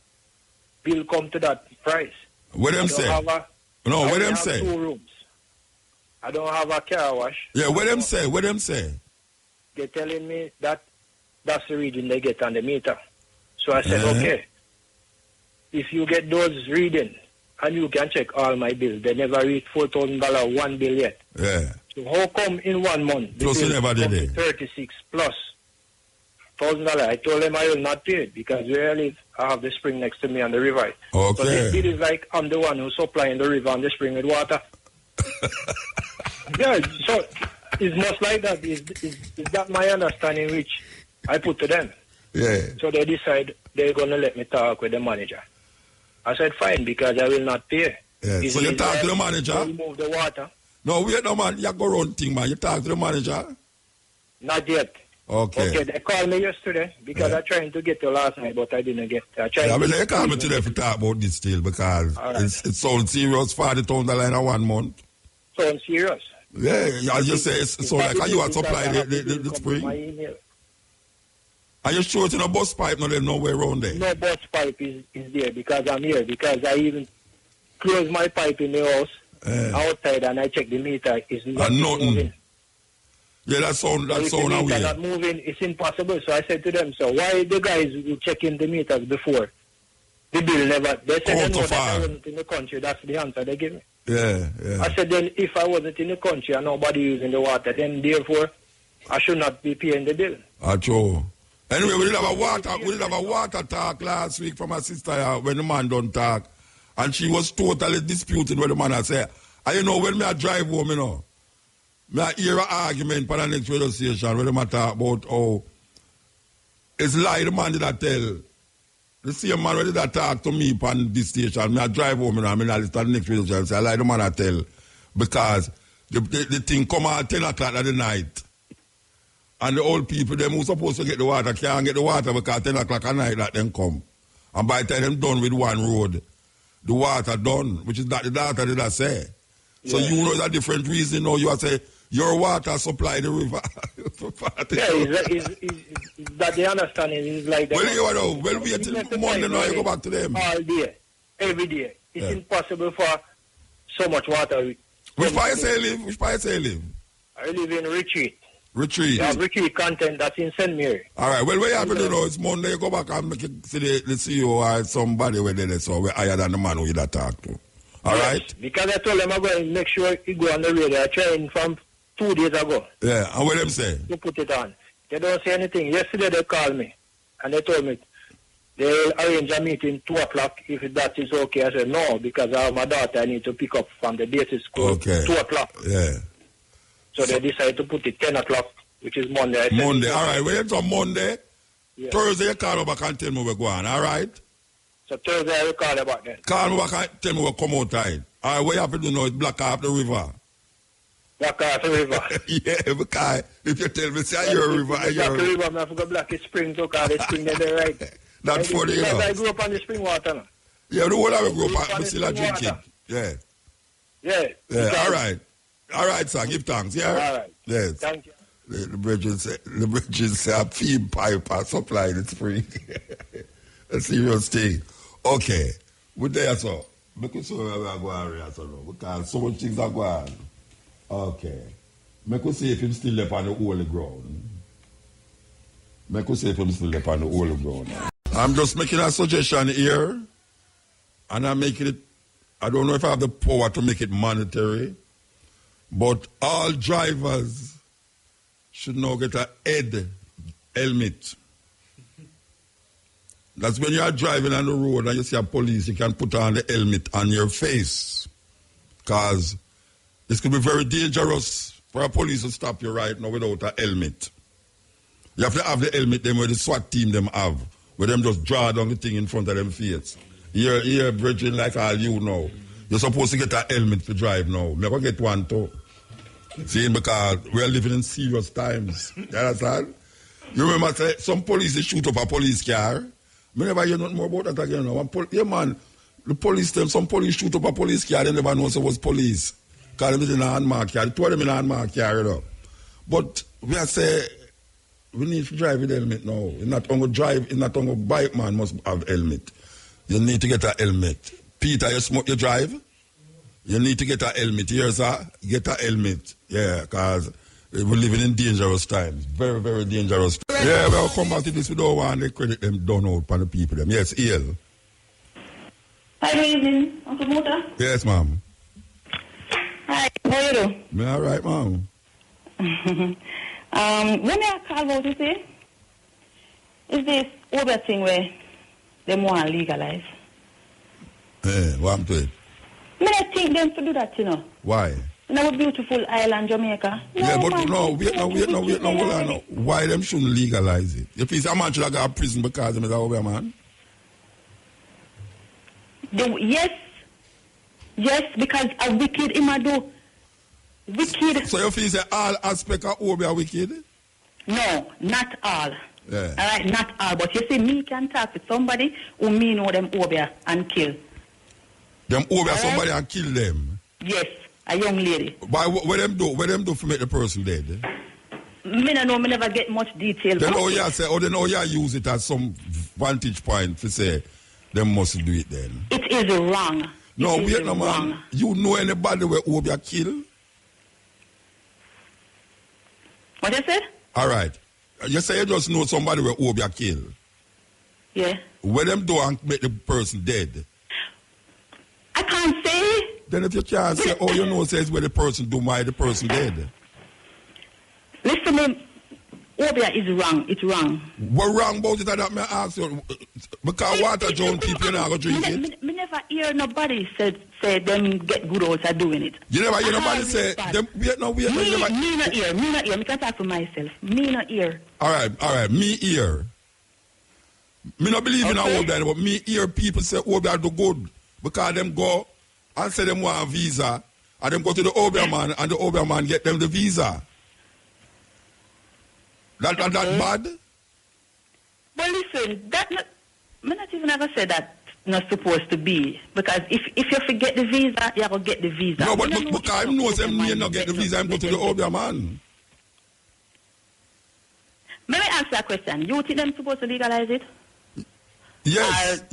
bill come to that price. What them say? What them say? 2 rooms. I don't have a car wash. Yeah, what them say? What them say? they're telling me that that's the reading they get on the meter. So I said, okay, if you get those readings and you can check all my bills, they never reached $4,000 one bill yet. Yeah. So how come in 1 month the Plus you never did it. 36 plus $1,000? I told them I will not pay it because where I live, I have the spring next to me on the river. Okay. So this bill is like I'm the one who's supplying the river and the spring with water. Yeah, so it's most like that. Is that my understanding which I put to them? Yeah. So they decide they're going to let me talk with the manager. I said, fine, because I will not pay. Yeah. So you talk to the manager? Remove the water. No, wait, no, man. You go run thing, man. You talk to the manager? Not yet. Okay. Okay, they called me yesterday because I tried to get you last night, but I didn't get. They called me today to talk about this still because it sounds serious. $40,000 in 1 month. Sounds serious. Yeah, as you say, it's so like you are supplying the spring. Are you sure it's in a bus pipe? No, there's nowhere around there. No bus pipe is there because I'm here. Because I even close my pipe in the house outside and I check the meter. It's not moving. Yeah, that sound weird. Not moving. It's impossible. So I said to them, so why the guys who check in the meters before? The bill never. They said they know that I wasn't in the country. That's the answer they give me. Yeah. I said then if I wasn't in the country and nobody using the water, then therefore I should not be paying the bill. True. Anyway, we did have a water talk last week from my sister when the man don't talk. And she was totally disputing what the man had said. And you know, when I drive home, you know, I hear an argument for the next radio station where they talk about how it's lie the man did I tell. The same man did I talk to me on this station. I drive home and I listen to the next radio station and say, I lie the man I tell. Because the thing come at 10 o'clock at the night. And the old people, them who supposed to get the water, can't get the water because 10 o'clock at night that them come. And by the time them done with one road, the water done, which is that the data did I say. So you know it's a different reason, you know, you are say, your water supply the river. Is that the understanding is like that. Well, you know, well, wait till Monday now, you go back to them. All day, every day. It's impossible for so much water. Which part you say live? I live in Retreat. Retreat. You have Retreat content that's in St. Mary. All right, well, what you have to do now is Monday, you go back and make it see the CEO or somebody where they so we're higher than the man who you talk to. All right? Because I told them I'm going to make sure it go on the radio. I tried from 2 days ago. Yeah, and what them say? To put it on. They don't say anything. Yesterday they called me and they told me they'll arrange a meeting 2 o'clock if that is okay. I said no, because I have my daughter I need to pick up from the basic school. Okay. 2 o'clock. Yeah. So they decided to put it 10 o'clock, which is Monday. Monday, all right. Wait until Monday. Yeah. Thursday, you call me back and tell me where we're going, all right? So Thursday, I will call you back then. Call me back and tell me where come outside. All right, what you have to do now is block off the river. Block off the river? Yeah, because if you tell me, say you're a river, block the river, I have to go block the spring too, because the spring there, right? That's funny, you know. I grew up on the spring water now. Yeah, the whole of grew up, I still drink it. Yeah. Yeah. All right. All right, sir. Give thanks. Yeah. All right. Yes. Thank you. The bridges say a feed pipe are supplying the spring. A serious thing. Okay. With there, so. Make it so we are going to so because so much things are going. Okay. Make us see if him still up on the holy ground. Make us see if him still up on the holy ground. I'm just making a suggestion here. And I'm making it, I don't know if I have the power to make it mandatory. But all drivers should now get a head helmet. That's when you are driving on the road and you see a police, you can put on the helmet on your face. Because this could be very dangerous for a police to stop you right now without a helmet. You have to have the helmet them where the SWAT team them have, where them just draw down the thing in front of them face. You're bridging like all you know. You're supposed to get a helmet to drive now. Never get one too. See, because we're living in serious times. You understand? You remember some police they shoot up a police car. I never hear nothing more about that again. Yeah, man. The police, some police shoot up a police car, they never know it was police. Because they in a handmark car. They told them in a handmark car, you know. But we are saying, we need to drive with helmet now. It's not only drive, it's not only bike man must have helmet. You need to get a helmet. Peter, you smoke, you drive? You need to get a helmet. Here, sir, get a helmet. Yeah, because We're living in dangerous times. Very, very dangerous times. Yeah, we'll come back to this. We don't want to credit them done out for the people. Them. Yes, EL. Hi, good evening, Uncle Muta. Yes, ma'am. Hi, how are you doing? Me all right, ma'am. When I call out, you say, is this over thing where they want to legalize? What I'm doing? I think them to do that, you know. Why? In our beautiful island, Jamaica. Yeah, but no, wait, no. Why them shouldn't legalize it? If he's a man should have got prison because he's a over man? Yes, because a wicked imado. Wicked. So you feel say all aspect of over are wicked? No, not all. Yeah. All right, not all. But you see, me can talk with somebody who me know them over and kill. Them over somebody and kill them? Yes, a young lady. But what them do? What them do to make the person dead? Me no know, me never get much detail. Then then use it as some vantage point to say them must do it then. It is wrong. No, wait no man. You know anybody where Obia kill? What you said? Alright. You say you just know somebody where Obia kill. Yeah. Where them do and make the person dead? I can't say. Then if you can't say, oh, you know, says where the person do why the person dead. Listen, me, Obia is wrong. It's wrong. What wrong about it? That may ask you. Because water John people you not going to drink it. Me never hear nobody say them get good out of doing it. You never hear nobody say them wait no. Me not hear. Me can talk for myself. Me not hear. All right. Me hear. Me not believe in Obia, but me hear people say Obia do good. Because them go and say them want a visa, and them go to the Obia man, and the Obia man get them the visa. That bad? Well, listen, I'm not even ever say that not supposed to be. Because if you forget the visa, you have to get the visa. No, but because I know them may not get the visa, I'm going to the Obia man. May I ask you a question? You think them supposed to legalize it? Yes.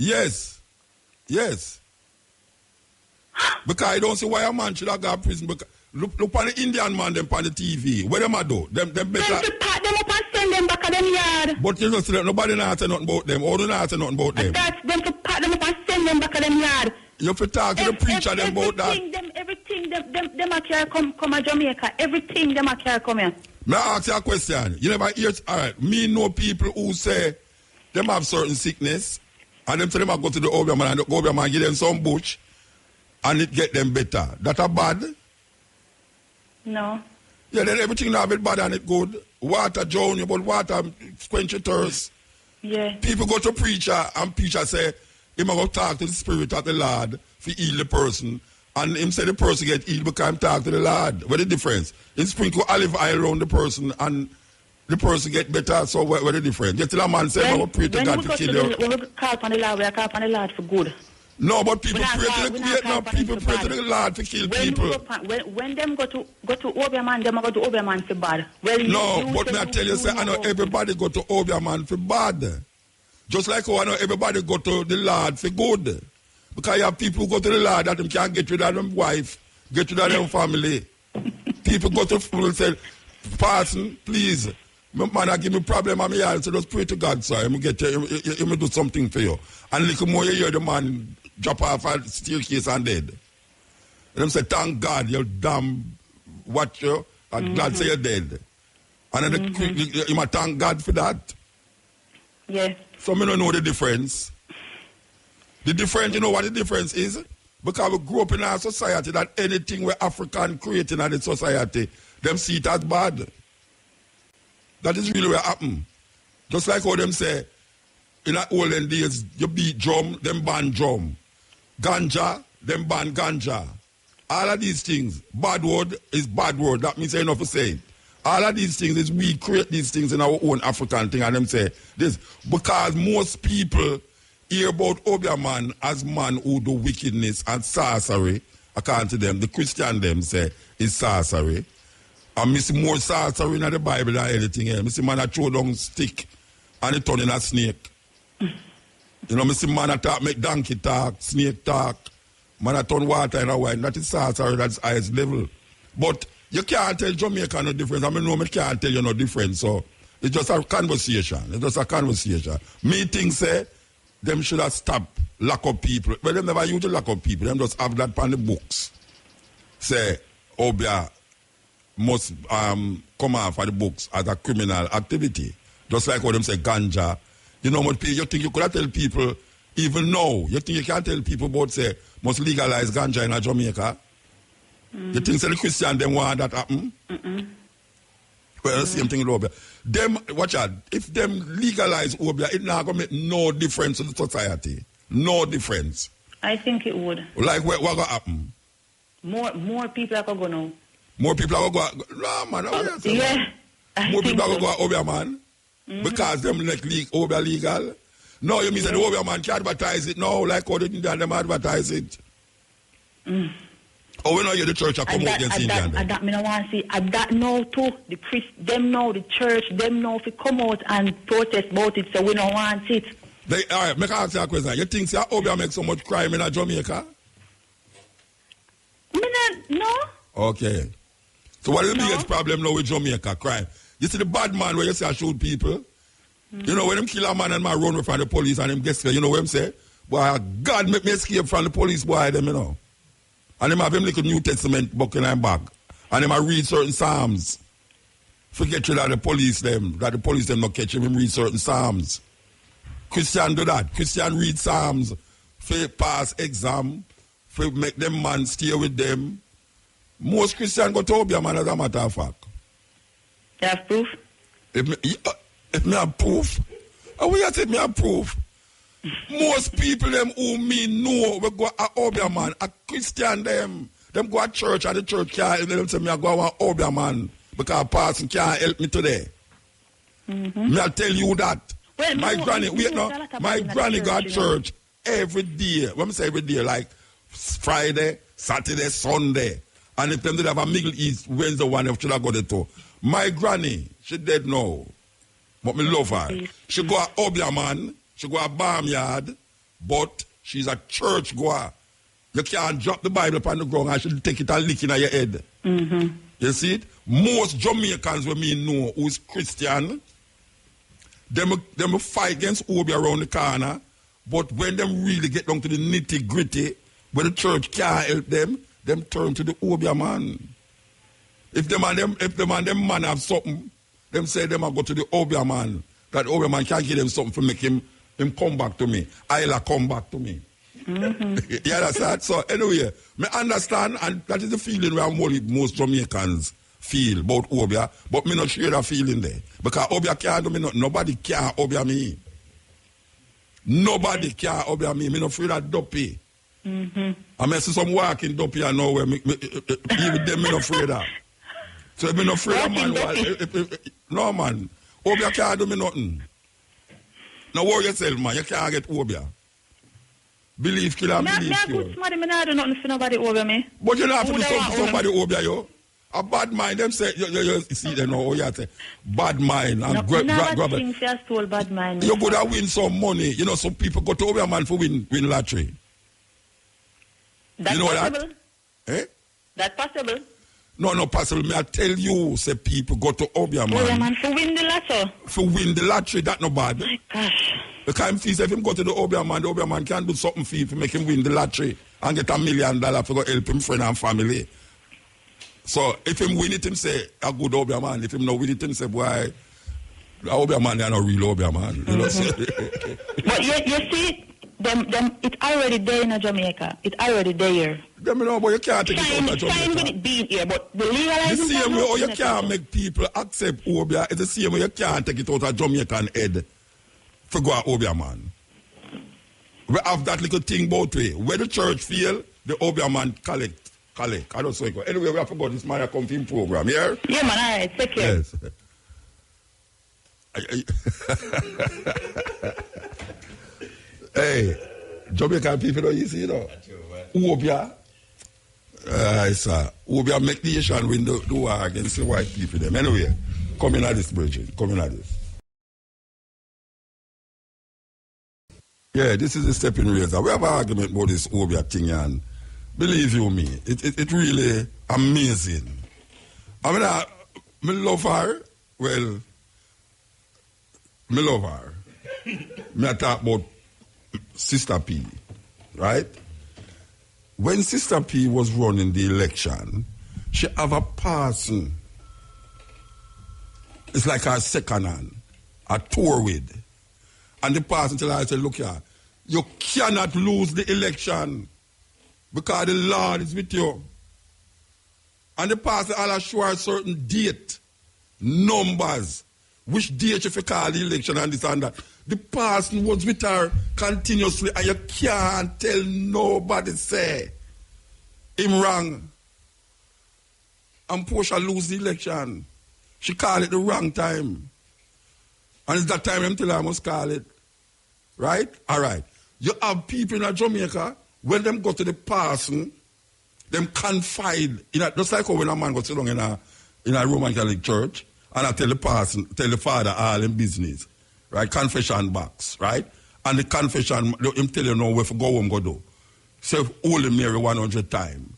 Because I don't see why a man should have got prison. Because look on the Indian man, them on the TV. What them a do? Them better. Them to pack them up and send them back to them yard. But you know, nobody not say nothing about them. Or do not say nothing about them. That's them to pack them up and send them back to them yard. You have to talk to the preacher them about that. Everything them a care come to Jamaica. Everything them a care come here. May I ask you a question? You never hear, all right, me know people who say them have certain sickness and them say them go to the Obia man and the Obia man give them some bush and it get them better. That a bad? No. Yeah, then everything now bit bad and it good. Water drown you, but water quench your thirst. Yeah. People go to preacher and preacher say, him go talk to the spirit of the Lord to heal the person. And him say the person get healed because him talk to the Lord. What the difference? He sprinkle olive oil around the person and the person get better. So what the difference? Just tell a man say, I will pray to God to kill you. When we call upon the Lord, we call upon the Lord for good. No, but people pray to the Lord to kill people. When them go to Obia man, them go to Obia man for bad. Well, no, but me I tell you, say, I know everybody go to Obia man for bad. Just like how I know everybody go to the Lord for good. Because you have people who go to the Lord that them can't get rid of them wife, get rid of them family. People go to school and say, Parson, please, my man, I give me a problem on my yard, so just pray to God, sir. I'm get you, do something for you. And little more you hear the man drop off a staircase and dead. And them say, thank God, you damn watch you, and God say you're dead. And then you must thank God for that. Yes. So me don't know the difference. The difference, you know what the difference is? Because we grew up in our society that anything we African creating in the society, them see it as bad. That is really what happen. Just like how them say, in the olden days, you beat drum, them ban drum. Ganja, them ban ganja. All of these things, bad word is bad word. That means enough to say it. All of these things is we create these things in our own African thing and them say this. Because most people hear about Obia man as man who do wickedness and sorcery, according to them. The Christian them say is sorcery. And me see more sorcery in the Bible than anything else. Me see man a throw down stick and it turn in a snake. You know, me see man a talk, make donkey talk, snake talk. Man a turn water in a wine. That is sorcery, that's highest level. But You can't tell Jamaica no difference. I mean, I can't tell you no difference. So it's just a conversation. It's just a conversation. Me think say them should have stopped lock up people. But them never used to lock up people. Them just have that on the books. Say Obia must come out for the books as a criminal activity. Just like what them say ganja. You know what you think you could have tell people even now. You think you can't tell people about say must legalize ganja in Jamaica? You think say the Christian them want that happen? Well, the same thing with Obia. Them, watch out, if them legalize Obia, it's not going to make no difference to the society. No difference. I think it would. Like, what going to happen? More people are going to go now. More people are going to go. No, man. Yeah. More people are going to go Obia, man. Because them like Obia legal. No, you mean that the Obia man can't advertise it? No, like how they did them advertise it. Oh, we know you the church are come out against Indian. And that me no want to see. And that now too, them know, the church, them know if you come out and protest about it, so we don't want it. All right, make I ask you a question. You think say Obia make so much crime in Jamaica? No. Okay. So what is the biggest problem now with Jamaica crime? You see the bad man where you say I shoot people? You know, when them kill a man and man run from the police and them get scared, you know what I'm saying? Boy, God make me escape from the police, boy, them, you know. And them have them like a New Testament book in their bag. And them read certain Psalms. Forget you that the police them not catch him read certain Psalms. Christian do that. Christian read Psalms. For pass exam. For make them man stay with them. Most Christian go to Obia, man, as a matter of fact. You have proof? If me have proof. And we have said me have proof. Most people them who me know we go a Obia man, a Christian them go to church and the church can't help them say me I go a Obia man because pastor can't help me today. Me I tell you that. Well, my granny got church every day. When I say every day, like Friday, Saturday, Sunday. And if them did have a Middle East Wednesday one, if should I go there too. My granny, she dead now. But me love her. She go a Obia man. She go a barnyard, but she's a church goer. You can't drop the Bible upon the ground and she'll take it and lick it in your head. You see it? Most Jamaicans we me know who's Christian, them fight against Obia around the corner, but when them really get down to the nitty-gritty, when the church can't help them turn to the Obia man. If the man have something, them say them go to the Obia man. That Obia man can't give them something to make him come back to me. I'll come back to me. Yeah, that's that. So anyway, me understand, and that is the feeling where most Jamaicans feel about Obia, but me not share that feeling there. Because Obia can't do me nothing. Nobody can Obia me. Nobody can Obia me. Me not afraid of Duppy. I mean, see some walking Duppy I know where even them me not afraid of. So me not afraid of man. No man. Obia can't do me nothing. Now worry yourself, man. You can't get Obia. Believe kill and believe kill. I do nothing for nobody over me. But you don't have to do something for somebody Obia, yo. A bad mind, them say, you see them now, you say, bad mind. And grab it. Bad mind. You could have win some money. You know, some people go to Obia man for win lottery. That's you know possible. That? Eh? That's possible. No possible. May I tell you, say people go to Obia man. Obia man for win the lottery. For win the lottery, that no bad. My gosh. Because if him go to the Obia man can do something for him to make him win the lottery and get $1 million to go help him friend and family. So if him win it, him say a good Obia man. If him not win it, him say, boy, the Obia man, they're not real Obia man. You know? But you see, them it's already there in Jamaica. It's already there. Them know, but you can't take it out of Jamaica. Fine with it being here, but the legalizing... The same way you can't make people accept Obia, it's the same way you can't take it out of Jamaican head for go a Obia man. We have that little thing both way. Where the church feel, the Obia man collect. I don't say it. Anyway, we have forgot this man a come film program, yeah? Yeah, man, all right, take care. Yes. Hey, Jamaican people don't you see, you know? Obia. Obia make the nation win the war against the white people. Them. Anyway, come in at this, Bridget. Come in at this. Yeah, this is a Steppin razor. We have an argument about this Obia thing, and believe you me, it really amazing. I mean, I love her. Well, I love her. I talk about Sister P, right? When Sister P was running the election, she have a person. It's like her second hand, a tour with. And the person tell her, I said, look here, you cannot lose the election because the Lord is with you. And the person all assure a certain date, numbers, which date if you call the election and this and that. The person was with her continuously and you can't tell nobody say him wrong. And Portia lose the election. She called it the wrong time. And it's that time I'm telling her I must call it. Right? All right. You have people in Jamaica, when them go to the person, them confide in a, just like when a man goes along in a Roman Catholic church, and I tell the person, tell the father all in business, right? Confession box, right? And the confession, him tell you now where to go home go do. Say Holy Mary 100 times.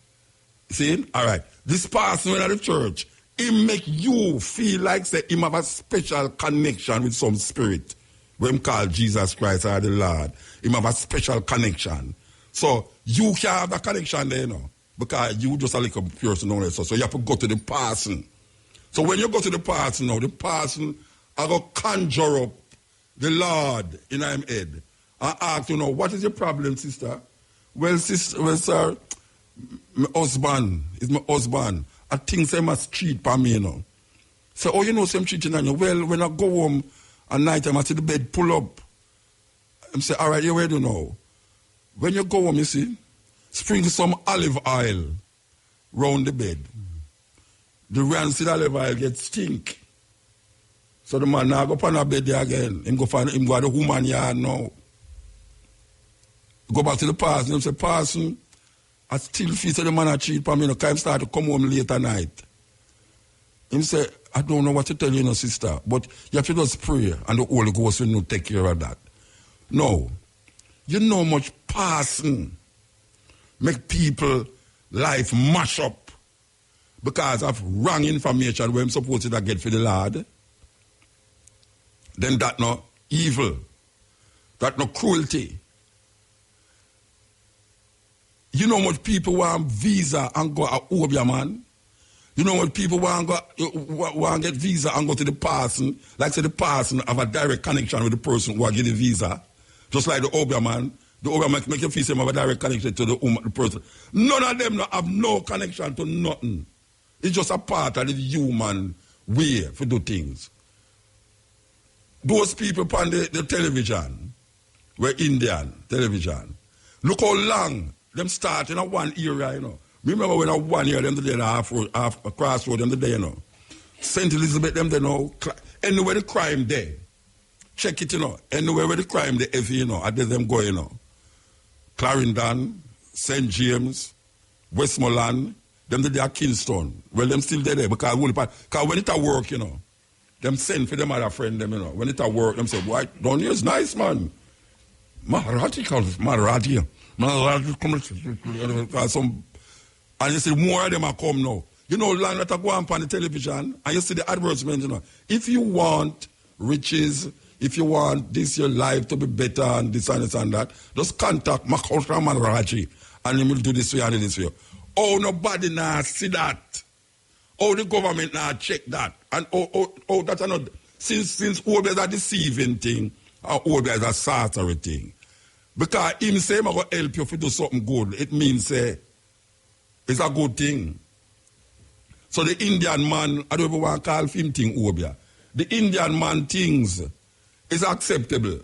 See? All right. This person in the church, he make you feel like say him have a special connection with some spirit. When him call Jesus Christ or the Lord, him have a special connection. So you can have a connection there, you know, because you just a little person only. So you have to go to the person. So when you go to the person now, the person I go conjure up the Lord in him head and ask, you know, what is your problem, sister? Well, sister, well, sir, my husband is my husband. I think they must treat for me, you know. So, oh, you know, some treating on you. Well, when I go home at night time, I see the bed pull up. I say, all right, you ready now? When you go home, you see, sprinkle some olive oil round the bed. The rancid olive oil gets stink. So the man now go up on the bed there again. Him go find him go at the woman yard now. Go back to the person. Him say, person, I still feel so the man a cheat for me. No, because him start to come home late at night. Him say, I don't know what to tell you, no, sister, but you have to just pray and the Holy Ghost will take care of that. No. You know much passing make people life mash up because of wrong information where I'm supposed to get for the Lord. Then that no evil. That no cruelty. You know much people want visa and go to Obia, man. You know what people want to get visa and go to the person, like say the person have a direct connection with the person who get the visa. Just like the Obia man. The Obia man make you feel have a direct connection to the person. None of them have no connection to nothing. It's just a part of the human way to do things. Those people on the television were Indian television. Look how long them start in a one era, you know. Remember when I 1 year, them the day, half crossroad, them the day, you know. St. Elizabeth, them they know. Anywhere the crime there. Check it, you know. Anywhere where the crime there, if you know, I did them go, you know. Clarendon, St. James, Westmoreland, them the day at Kingston. Well, them still there because when it at work, you know, them send for them other friend, them, you know. When it at work, them say, boy, down here is nice, man. Marathi, some. And you see more of them are come now. You know, land that are going on the television, and you see the advertisement, you know. If you want riches, if you want this your life to be better and this and this and that, just contact Makotra Maraji and he will do this way and this way. Oh, nobody now see that. Oh, the government now check that. And oh, that's another. Since all is a deceiving thing, or all is a sorcery thing. Because him say, I'm going to help you if you do something good. It means, it's a good thing. So the Indian man, I don't even want to call him thing Obia. The Indian man things is acceptable.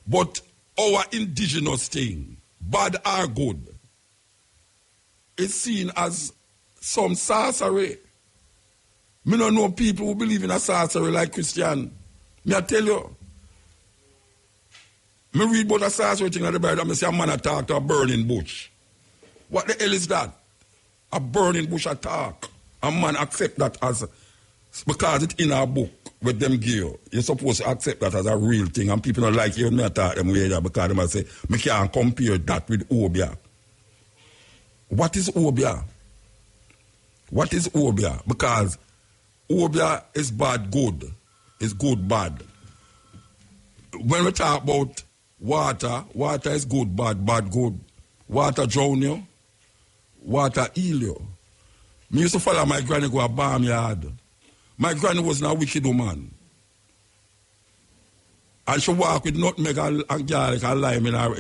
But our indigenous thing, bad or good, is seen as some sorcery. Me don't know people who believe in a sorcery like Christian. Me I tell you. Me read about a sorcery thing in the Bible and I see a man attack to a burning bush. What the hell is that? A burning bush attack. A man accept that as, because it's in our book with them gear. You're supposed to accept that as a real thing. And people don't like hearing me attack them way there because they say, me can't compare that with Obia. What is Obia? What is Obia? Because Obia is bad, good. It's good, bad. When we talk about water, water is good, bad, bad, good. Water drown you, water heal you. Me used to follow my granny go a barnyard. My granny was not a wicked woman. And she walk with nutmeg and garlic and lime in her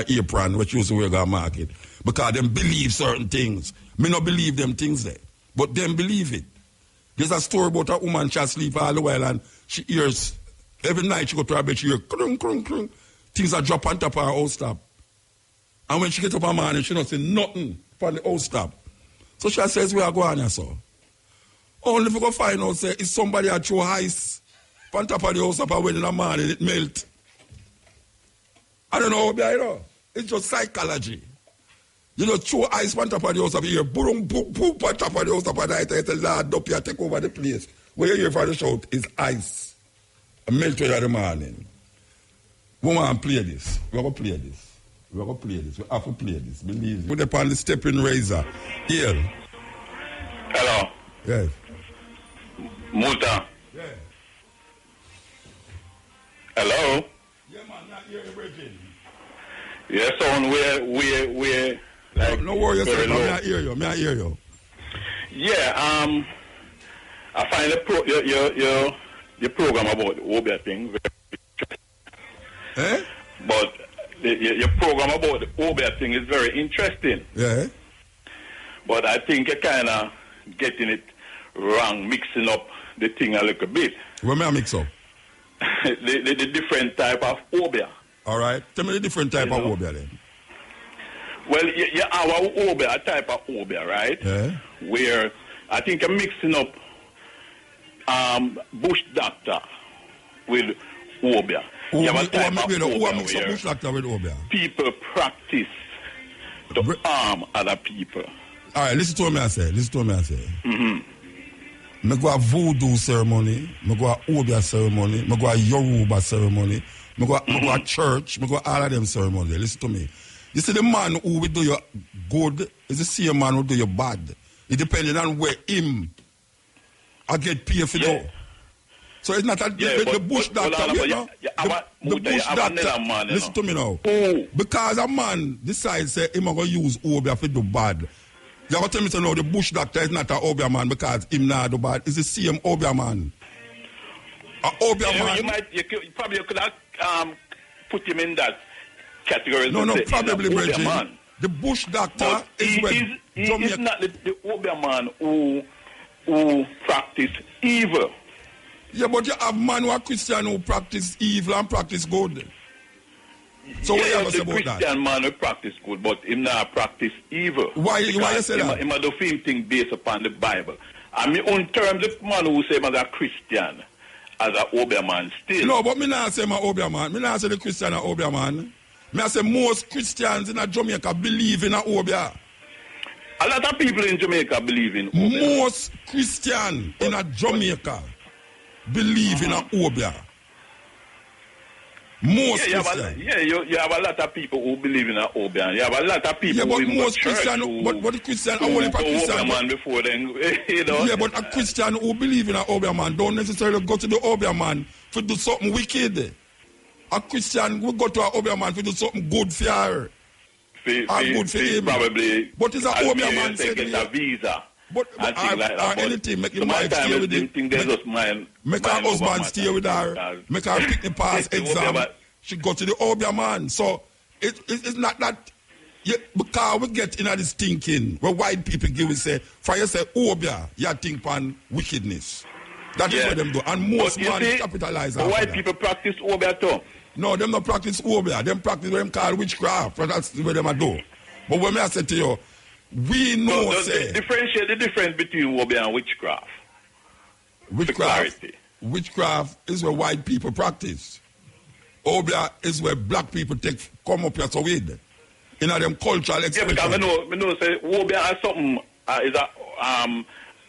apron, which used to wear to market. Because them believe certain things. Me not believe them things there. But them believe it. There's a story about a woman, she sleep all the while and she hears, every night she go to her bed, she hear crung, crung, crung. Things are drop on top of her house top. And when she get up in the morning, she don't see nothing from the house top. So she says, where I go on here, so? Only if you go find out, say, is somebody that throw ice on top of the house up when in the morning it melt. I don't know, you know. It's just psychology. You know, throw ice on top of the house up here, boom, boom, boom, on top of the house up at night, and say, Lord, up here, take over the place. What you hear for the shout is ice. And melt in the morning. We want to play this. We're going to play this. We're going to play this. We have to play this. Believe me. Put upon the Steppin razor. Here. Hello. Yes. Muta. Yeah. Hello. Yeah, man, not hear you, Virgin. Yeah, sound where like no worry yourself, low. May I hear you. May I hear you? Yeah, I find your program about Obia thing very interesting. Eh? But your program about the Obia thing is very interesting. Yeah. But I think you're kind of getting it wrong, mixing up the thing a little bit. What may I mix up? the different type of Obia. All right. Tell me the different type of Obia then. Well, you have a Obia, a type of Obia, right? Yeah. Where I think you're mixing up bush doctor with Obia. You have a type of Obia mix up bush doctor with Obia? People practice to harm other people. All right, listen to what I say. Mm-hmm. I go a voodoo ceremony, I go a Obia ceremony, I go a Yoruba ceremony, I go a church, I go all of them ceremonies. Listen to me. You see, the man who will do you good is the same man who do you bad. It depends on where him I get paid for you. So it's not the bush doctor. The bush doctor. Listen to me now. Because a man decides say him going to use Obia for do bad. You have to tell me, so no, the bush doctor is not an Obia man because him not do bad. It's the same Obia man. An Obia man. You probably could have put him in that category. No, probably, Bridget. The bush doctor is when he's not the Obia man who practice evil. Yeah, but you have man who are Christian who practice evil and practice good. So what you have to say about that? The Christian man who practice good, but him not practice evil. Why you say that? Him do same thing based upon the Bible. I mean, on terms, the man who say as a Christian, as a Obia man still. No, but me not say my Obia man. Me not say the Christian a Obia man. Me I say most Christians in Jamaica believe in a Obia. A lot of people in Jamaica believe in Obia. Most Christians in a Jamaica believe in a Obia. Most Christians. You have a lot of people who believe in a Obia. You have a lot of people but who most Christian, but the Christian, only for Christian. Man before then, you know. Yeah, but a Christian who believe in a Obia man don't necessarily go to the Obia man to do something wicked. A Christian will go to a Obia man to do something good for her. Good for him. Probably. But it's a Obia man said get a visa. But anything, make your wife stay with him. Make her husband stay with her. Make her pick the pass exam. She go to the Obia man. So it's not that. Because we get in this thinking where white people give us say, for you say Obia, you think on wickedness. That is what them do. And most men capitalize on white people practice Obia too. No, them not practice Obia. Them practice what them call witchcraft. That's what them do. But when I say to you, we know say differentiate the difference between Obia and witchcraft. Witchcraft is where white people practice. Obia is where black people come up here so with. In them cultural expression. Yeah, because I know say Obia is something is a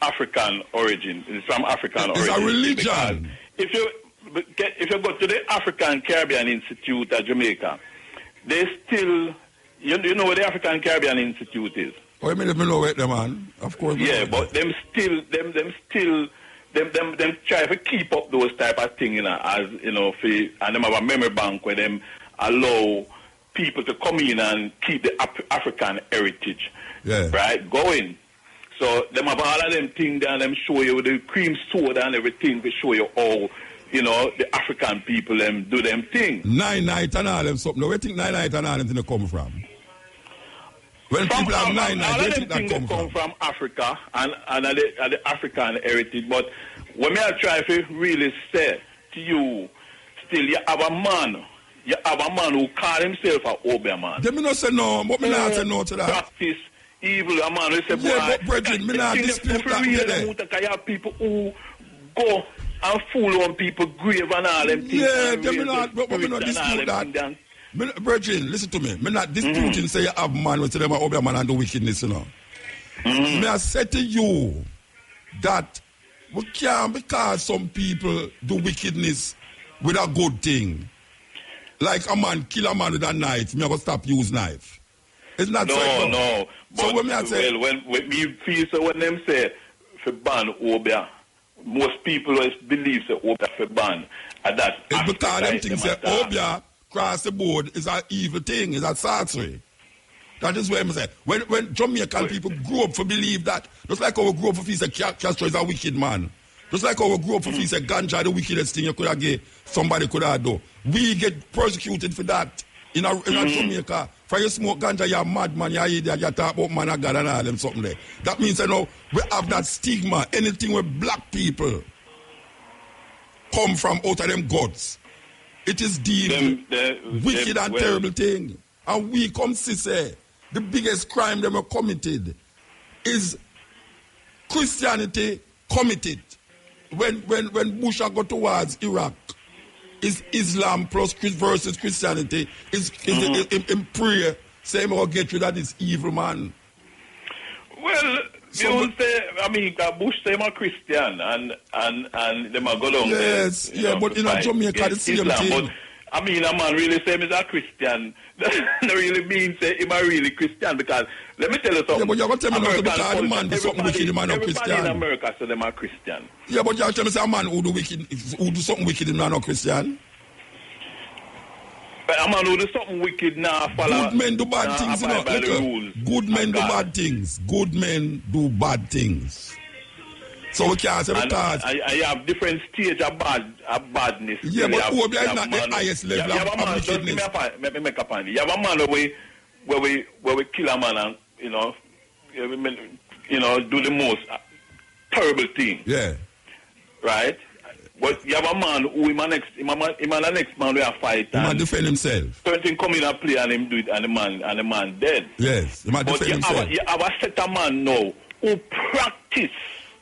African origin. It's from African origin. It's a religion. If you go to the African Caribbean Institute at Jamaica, they still you know where the African Caribbean Institute is. Oh, you mean if me know it, man? Of course. Yeah, but them still try to keep up those type of things, you know, as you know, and them have a memory bank where them allow people to come in and keep the African heritage, right, going. So them have all of them things there, and them show you the cream soda and everything to show you how, you know, the African people them do them thing. Nine night and all them something. Where think 9 night and all them thing come from? When From people have 9 night, where think that come from Africa and the African heritage. But when I try to really say to you, still you have a man. You have a man who call himself a Obia man. They me not say no, but me not say no to that. Practice evil, a man who say, boy, but brethren, me not dispute that. You have people who go and fool on people's grave and all them things. Yeah, they me not dispute that. Brethren, listen to me. Me not disputing say you have man who say them a Obia man and do wickedness, you know. Me I say to you that we can't, because some people do wickedness with a good thing. Like a man kill a man with a knife, me have to stop use knife. It's not so. No. So when me I say, when me feel so when them say for ban Obia, most people believe say Obia for ban, and that it's because them things say Obia cross the board is an evil thing, is a sorcery. That is what I'm saying. When Jamaican people grew up to believe that, just like our grew up to feel say Castro is a wicked man. Just like our grew up to feel say ganja the wickedest thing you could have get, somebody could have done. We get persecuted for that in a Jamaica. For you smoke ganja, you're a madman, you're idiot, you talk about man of God and all them something there. That means, you know, we have that stigma. Anything with black people come from out of them gods. It is deemed wicked and terrible thing. And we come to say the biggest crime they were committed is Christianity committed. When Bush go towards Iraq, is Islam plus versus Christianity is in prayer saying we'll get rid of this evil man. Well, you don't say, I mean, Bush say I'm a Christian and them are go down there. Yes, but in Jamaica the same Islam, thing. But, I mean, a man really say he's a Christian. That really means say he's a really Christian, because let me tell you something. Yeah, but you're going to tell me not to because the man do something wicked, the man not Christian. Everybody in America say them are Christian. Yeah, but you're telling me say a man who do something wicked, the man not Christian. But a man who do something wicked now follow. Good men do bad things, you know. Good men do bad things. Good men do bad things. So we can't say because I have different stage of badness. Yeah, but Obia is not the highest level of wickedness. Let me make a point. You have a man where we kill a man and you know do the most terrible thing. Yeah. Right. But you have a man who him the next man will fight. He might defend himself. Certain come in and play and him do it and the man dead. Yes, he might defend himself. You have a set of man now who practice.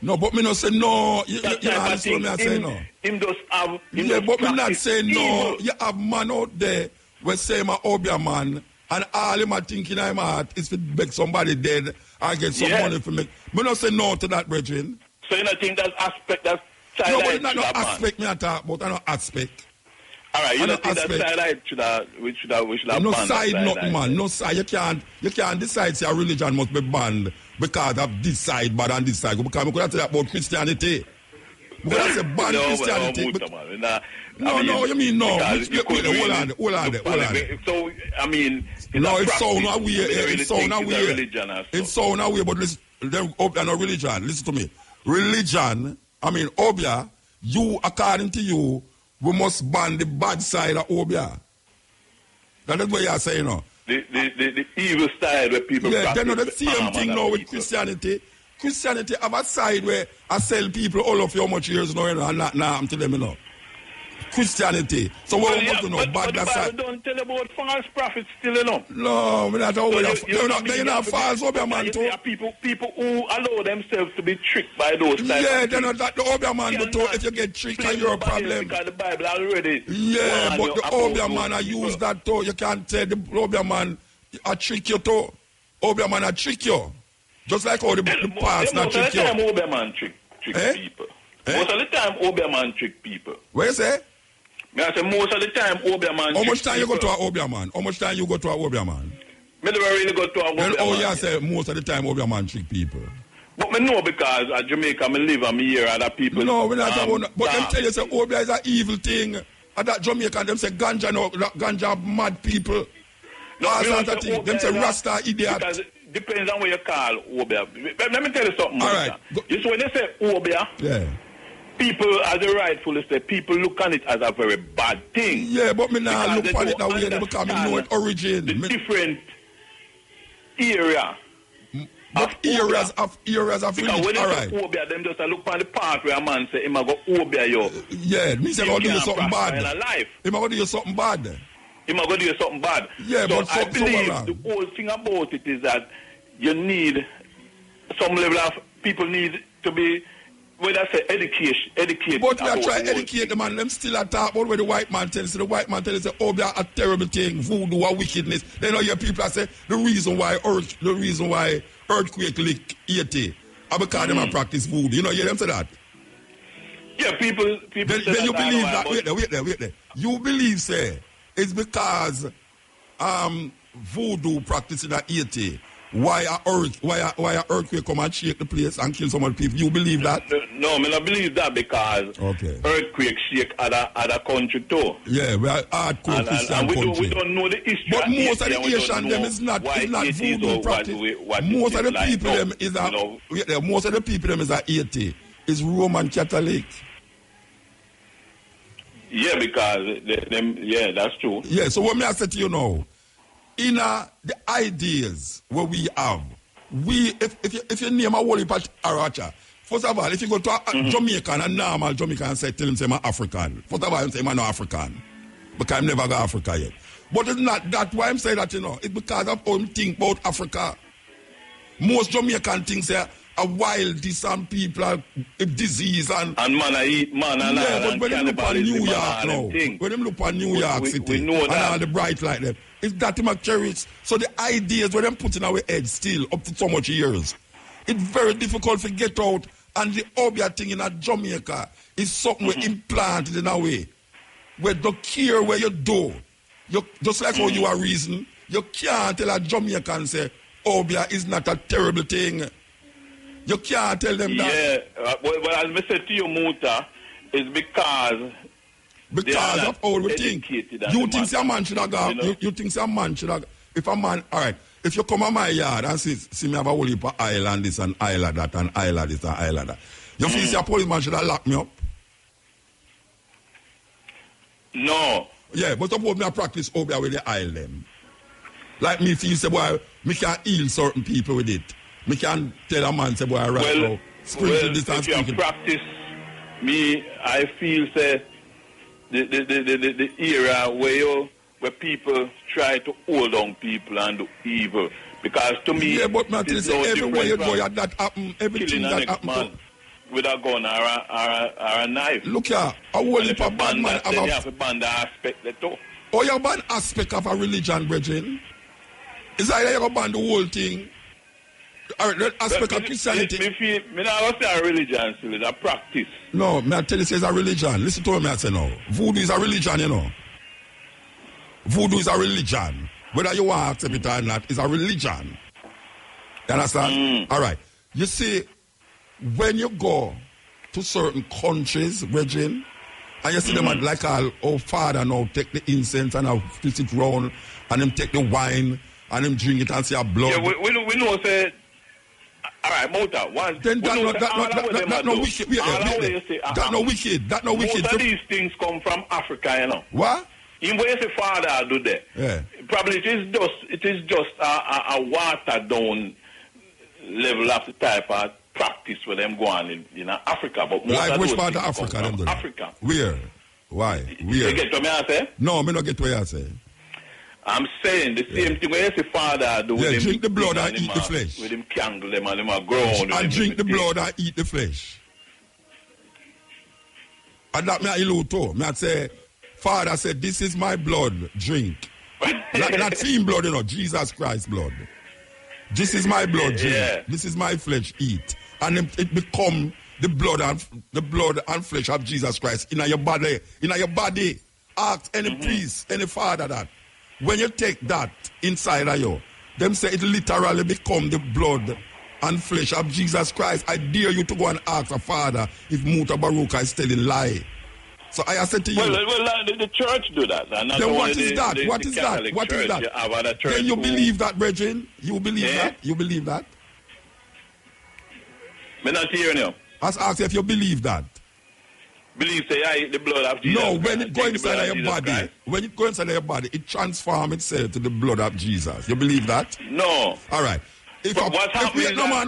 No, but me not say no. You understand me? I say no. Him does have. But me not say no. You have man out there where say I'm a Obia man, and all him a thinking in my heart is to make somebody dead or get some money for me. Me not say no to that, brethren. So you don't think that aspect that's no, but it's not no aspect me I talk about. I no aspect. All right, you don't think that side should have no banned side, nothing, man. No side. You can't decide say a religion must be banned because of this side bad and this side. Because we could have said about Christianity. We could have said ban Christianity. No, you mean no. Hold on. So, I mean, no, it's so no way. It's so no way. It's so no way, but listen, Obia no religion. Listen to me. Religion, I mean, Obia, you, according to you, we must ban the bad side of Obia. That is what you are saying now. The evil side where people practice. Yeah, they're not the same thing now with Christianity. Christianity have a side where I sell people all of how much years now, and not I'm telling them, you know. Christianity. So what we want to know, bad that side. Don't tell about false prophets still, you know. No, we're not over there. They're not false Obia man too. People who allow themselves to be tricked by those types. Yeah, they're not that the Obia man too. If you get tricked, you're a problem. Because the Bible already. Yeah, but the Obia man I use that too. You can't say the Obia man I trick you too. Obia man I trick you. Just like how the past not trick you. Most of the time Obia man trick people. Most of the time Obia man trick people. What you say? I say most of the time Obia man. How much time you go to an Obia man? How much time you go to an Obia man? Me never really go to a Then, you say most of the time Obia man trick people. But me know because at Jamaica me live and me hear other people. No, we're not about but them tell you say Obia is an evil thing. And that Jamaica them say ganja no ganja mad people. No, all sorts of things. Them say Rasta idiot. Because it depends on what you call Obia. Let me tell you something. All right. You see when they say Obia, yeah. People, as they rightfully say, people look on it as a very bad thing. Yeah, but me now look on it that way because me know it origin. The different area. But areas of because religion, when they right. say Obia, them just look on the part where a man say, him a go Obia yo. Yeah, me say, I'm going to do you something bad. Him a go do you something bad. Him a go do you something bad. Yeah, so but I believe the whole thing about it is that you need some level of, people need to be, whether I say educate. But we are trying to educate them and them still at talk about where the white man tells you. The white man tells you, oh, they are a terrible thing, voodoo or wickedness. Then all your people say the reason why earthquake lick 80 are because them practice voodoo. You know, you hear them say that? Yeah, people then you believe that, wait there. You believe, say, it's because voodoo practicing at 80. Why a earthquake come and shake the place and kill some other people? You believe that? No, I don't believe that because earthquake shake other country too. Yeah, we are hardcore Christian country. We don't know the history. But most of the Asian them is not voodoo practice. Most of the people them is most of the people them is a 80. Is Roman Catholic. Yeah, because that's true. Yeah, so what may I say to you now? In the ideas where we have, if you name a whole heap of Aracha, first of all, if you go to a Jamaican, a normal Jamaican, and tell him I'm African. First of all, I'm saying I'm not African because I've never got Africa yet. But it's not that why I'm saying that, it's because of how I think about Africa. Most Jamaican things are wild, some people are disease and man I eat man and but when them look at New York now, when them look at New York City we know and all the bright like them, it's that him cherish. So the ideas where them put in our head still up to so much years, it's very difficult to get out. And the Obia thing in a Jamaica is something we implanted in a way where don't care where you do. You just like how you are reason, you can't tell a Jamaican say Obia is not a terrible thing. You can't tell them that. Yeah, well, as I said to you, Muta, it's because of how we think. You think some man should have gone. You think some man should have. If a man, all right, if you come on my yard and see me have a whole heap of island this and island that and island this and island that, you feel a policeman should have locked me up? No. Yeah, but suppose me practice over with the island. Like me feel say, boy, me can heal certain people with it. Me can tell a man say, boy, right now, sprinkle this and if you practice, I feel say the era where people try to hold on people and do evil. Because to me, yeah, but man, say everywhere you go, that happen, everything that happen. With a gun or a knife. Look here, a whole heap of bad man have a band aspect that too. Oh, you ban aspect of a religion, brethren? Is that you ban the whole thing? The aspect of Christianity. Me not say a religion, it's a practice. No, me I tell you, it's a religion. Listen to me, I say no. Voodoo is a religion, you know. Voodoo is a religion. Whether you want to accept it or not, it's a religion. You understand? All right. You see, when you go to certain countries, Regine, and you see them like our father now take the incense and I'll twist it round and them take the wine and them drink it and see our blood. Yeah, we know say, all right, Mota, then that no wicked. That no wicked. That no wicked. Most of these things come from Africa, you know. What? Even when you say father do that, yeah. Probably it is just a watered down level of the type of practice where them go on in Africa. But like which part of Africa them do? Africa. Where? Why? Where? You get what I say? No, me not get what I say. I'm saying the same thing when you say father do. Yeah, drink the blood and eat the flesh. With him candle them and them are grown. And drink the blood and eat the flesh. And that me I allude to. Me I say, Father said, this is my blood, drink. not team blood, you know, Jesus Christ blood. This is my blood, drink. Yeah. This is my flesh, eat. And it become the blood and flesh of Jesus Christ in your body. In your body. Ask any priest, any father that. When you take that inside of you, Them say it literally become the blood and flesh of Jesus Christ. I dare you to go and ask a father if Mutabaruka is telling lie. So I said to you. Well, the church do that. And then what is that? What is that? What is that? Then you believe that, brethren? You believe that? You believe that? I'm not hearing you. I asked if you believe that. Believe say I eat the blood of Jesus. No, when it goes inside of your body, when it goes inside of your body, it transforms itself to the blood of Jesus. You believe that? No. All right. If a Obia man.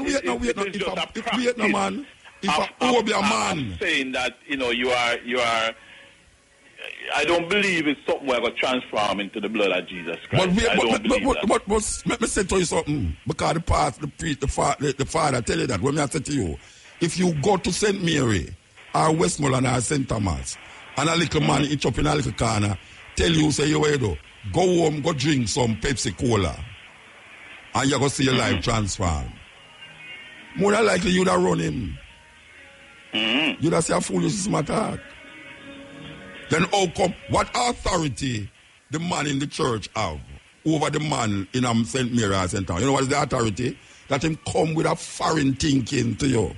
I'm saying that, you are. I don't believe it's something where I got transform into the blood of Jesus Christ. But let me say to you something. Because the father tell you that. When I say to you, if you go to St. Mary or Westmoreland or St. Thomas, and a little man eat up in a little corner, tell you, say, go home, go drink some Pepsi Cola, and you're going to see your life transform. More than likely, you'd have run him. You'd have said, fool, you smart heart. Then how come, what authority the man in the church have over the man in St. Mary or St. Thomas? You know what is the authority? That him come with a foreign thinking to you.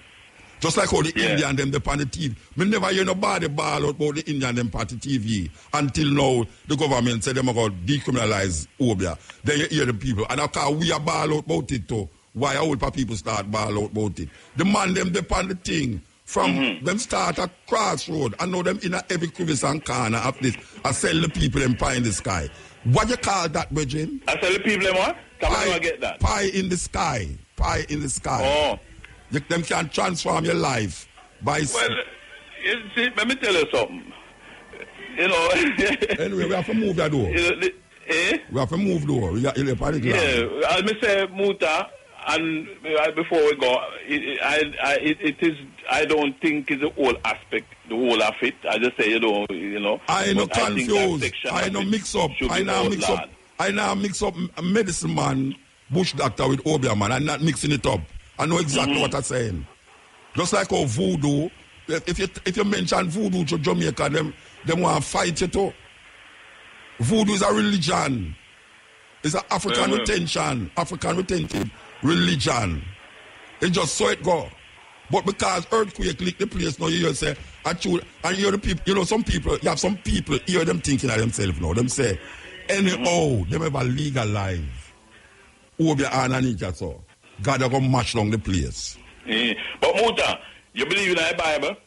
Just like how the Indian them on the TV. Me never hear nobody ball out about the Indian them on the TV until now the government said them are going to decriminalize Obia. Then you hear the people. And after we are ball out about it too. Why all people start ball out about it? The man them on the thing from them start at crossroad. I know them in every crevice and corner of this. I sell the people them pie in the sky. What you call that, Virgin? I sell the people them what? Can I get that? Pie in the sky. Pie in the sky. Oh. Them can transform your life by... Well, see, let me tell you something. Anyway, we have to move that door. We have to move door. Let me say, Muta, and before we go, it is... I don't think it's the whole aspect, the whole of it. I just say, I know confused. I know mix up. I now mix up a medicine man, bush doctor with Obia man. I'm not mixing it up. I know exactly what I'm saying. Just like how voodoo, if you mention voodoo to Jamaica, them want to fight you too. Voodoo is a religion. It's an African retentive religion. It's just so it go. But because earthquake lick the place now, you say, and you're the people, some people, you have some people, hear them thinking of themselves now. Them say, anyhow, them ever legalize Obia and Anika so. God are going to match down the place. But Muta, you believe in the Bible?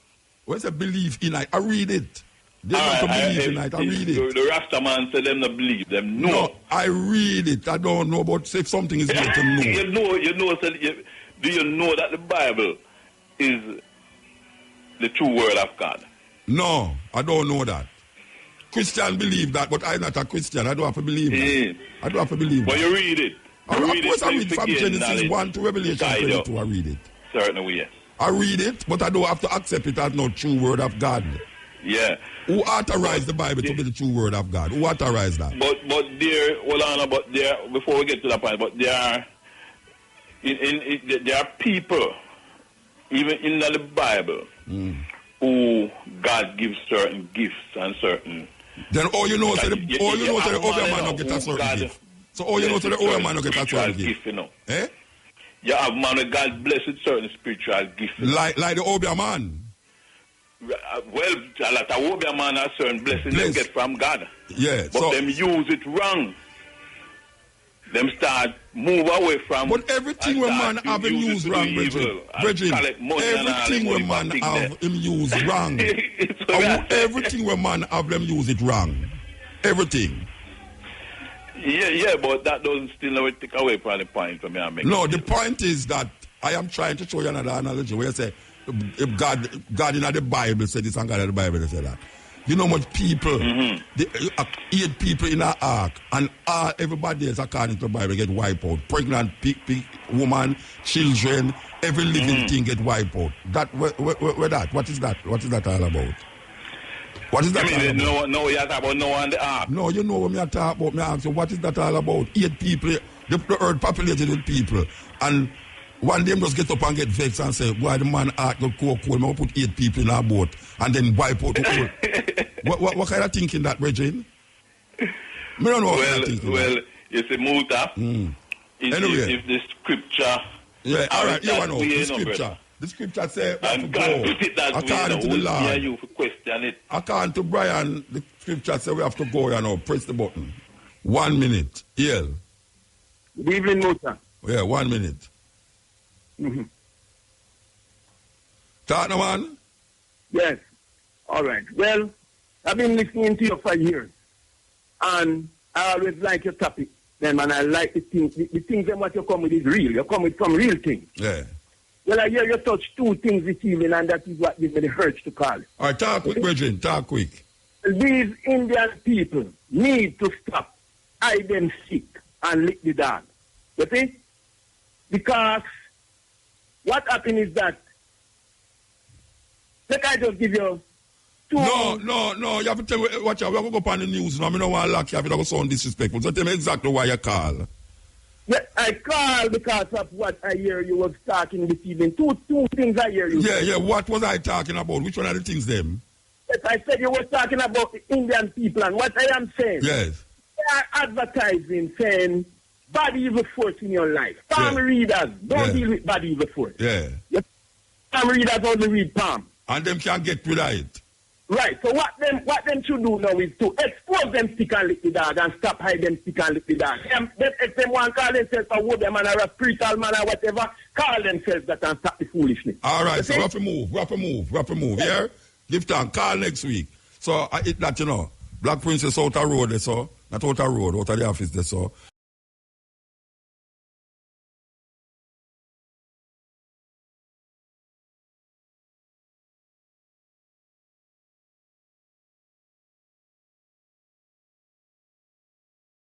When I believe in it, I read it. They don't believe in it, I read it. The Rasta man said them not believe, them know. No, I read it. I don't know, but if something is good to know. Do you know that the Bible is the true word of God? No, I don't know that. Christians believe that, but I'm not a Christian. I don't have to believe that. I don't have to believe that. But you read it. Of course I read from Genesis 1 to Revelation 22, I read it. Certainly, yes. I read it, but I don't have to accept it as no true word of God. Yeah. Who authorized the Bible to be the true word of God? Who authorized that? But before we get to that point, but there are people, even in the Bible, who God gives certain gifts and certain... Then all you know is that the older man don't get a certain gift. So all you know is that the older man don't get a certain gift. Eh? You have man with God blessed with certain spiritual gifts. Like the Obia man? Well, a lot of Obia man have certain blessings they get from God. Yeah. But them use it wrong. Them start move away from... But everything where man have him use wrong, Bridget. Everything where man have him use wrong. Everything where man have them use it wrong. Everything. Yeah, but that doesn't still take away from the point for me. No, the point is that I am trying to show you another analogy where you say, if God in the Bible said this and God in the Bible said that. You know much people, 8 people in an ark, and everybody else according to the Bible get wiped out. Pregnant, woman, children, every living thing get wiped out. Where that? What is that? What is that all about? What is that all about? No, you talk about Noah and the ark. No, you know what I talk about. Me ask you, what is that all about? 8 people, the earth populated with people, and one day just get up and get vexed and say, why the man ark got cold, I put 8 people in a boat and then wipe out the whole. What kind of thinking that, Regine? Me don't know what kind of thinking you see, Muta, if the scripture. Yeah, all right, you know, the scripture. The scripture says and God put it that according to the law. You for question it. According to Brian, the scripture says we have to go, you know, press the button. 1 minute. Yeah. Good evening, Muta. Yeah, 1 minute. Mm-hmm. Talk, man? Yes. All right. Well, I've been listening to you for years. And I always like your topic. Then, man, I like the things that what you come with is real. You come with some real things. Yeah. Well, I hear you touch two things this evening, and that is what gives me the urge to call. All right, talk quick, Bridget. Talk quick. These Indian people need to stop hide them sick and lick the dog. You see? Because what happened is that, let I just give you two... No. You have to tell me, watch out, we have to go up on the news now. I don't want to lock you, I don't sound disrespectful. So tell me exactly why you call. Yeah, I call because of what I hear you was talking this evening. Two things I hear you. Yeah, what was I talking about? Which one are the things them? Yes, I said you were talking about the Indian people, and what I am saying. Yes. They are advertising saying bad evil force in your life. Palm readers, don't deal with bad evil force. Yeah. Palm readers only read palm. And them can't get rid of it. Right, so what them should do now is to expose them stick and lick the dog and stop hide them stick and lick the dog. If them want to call themselves a woman man or a spiritual man or whatever, call themselves that and stop the foolishness. All right, so rough a move, yeah? Give time, call next week. So, that, you know, Black Princess out of road, so, not out of road, out of the office, so.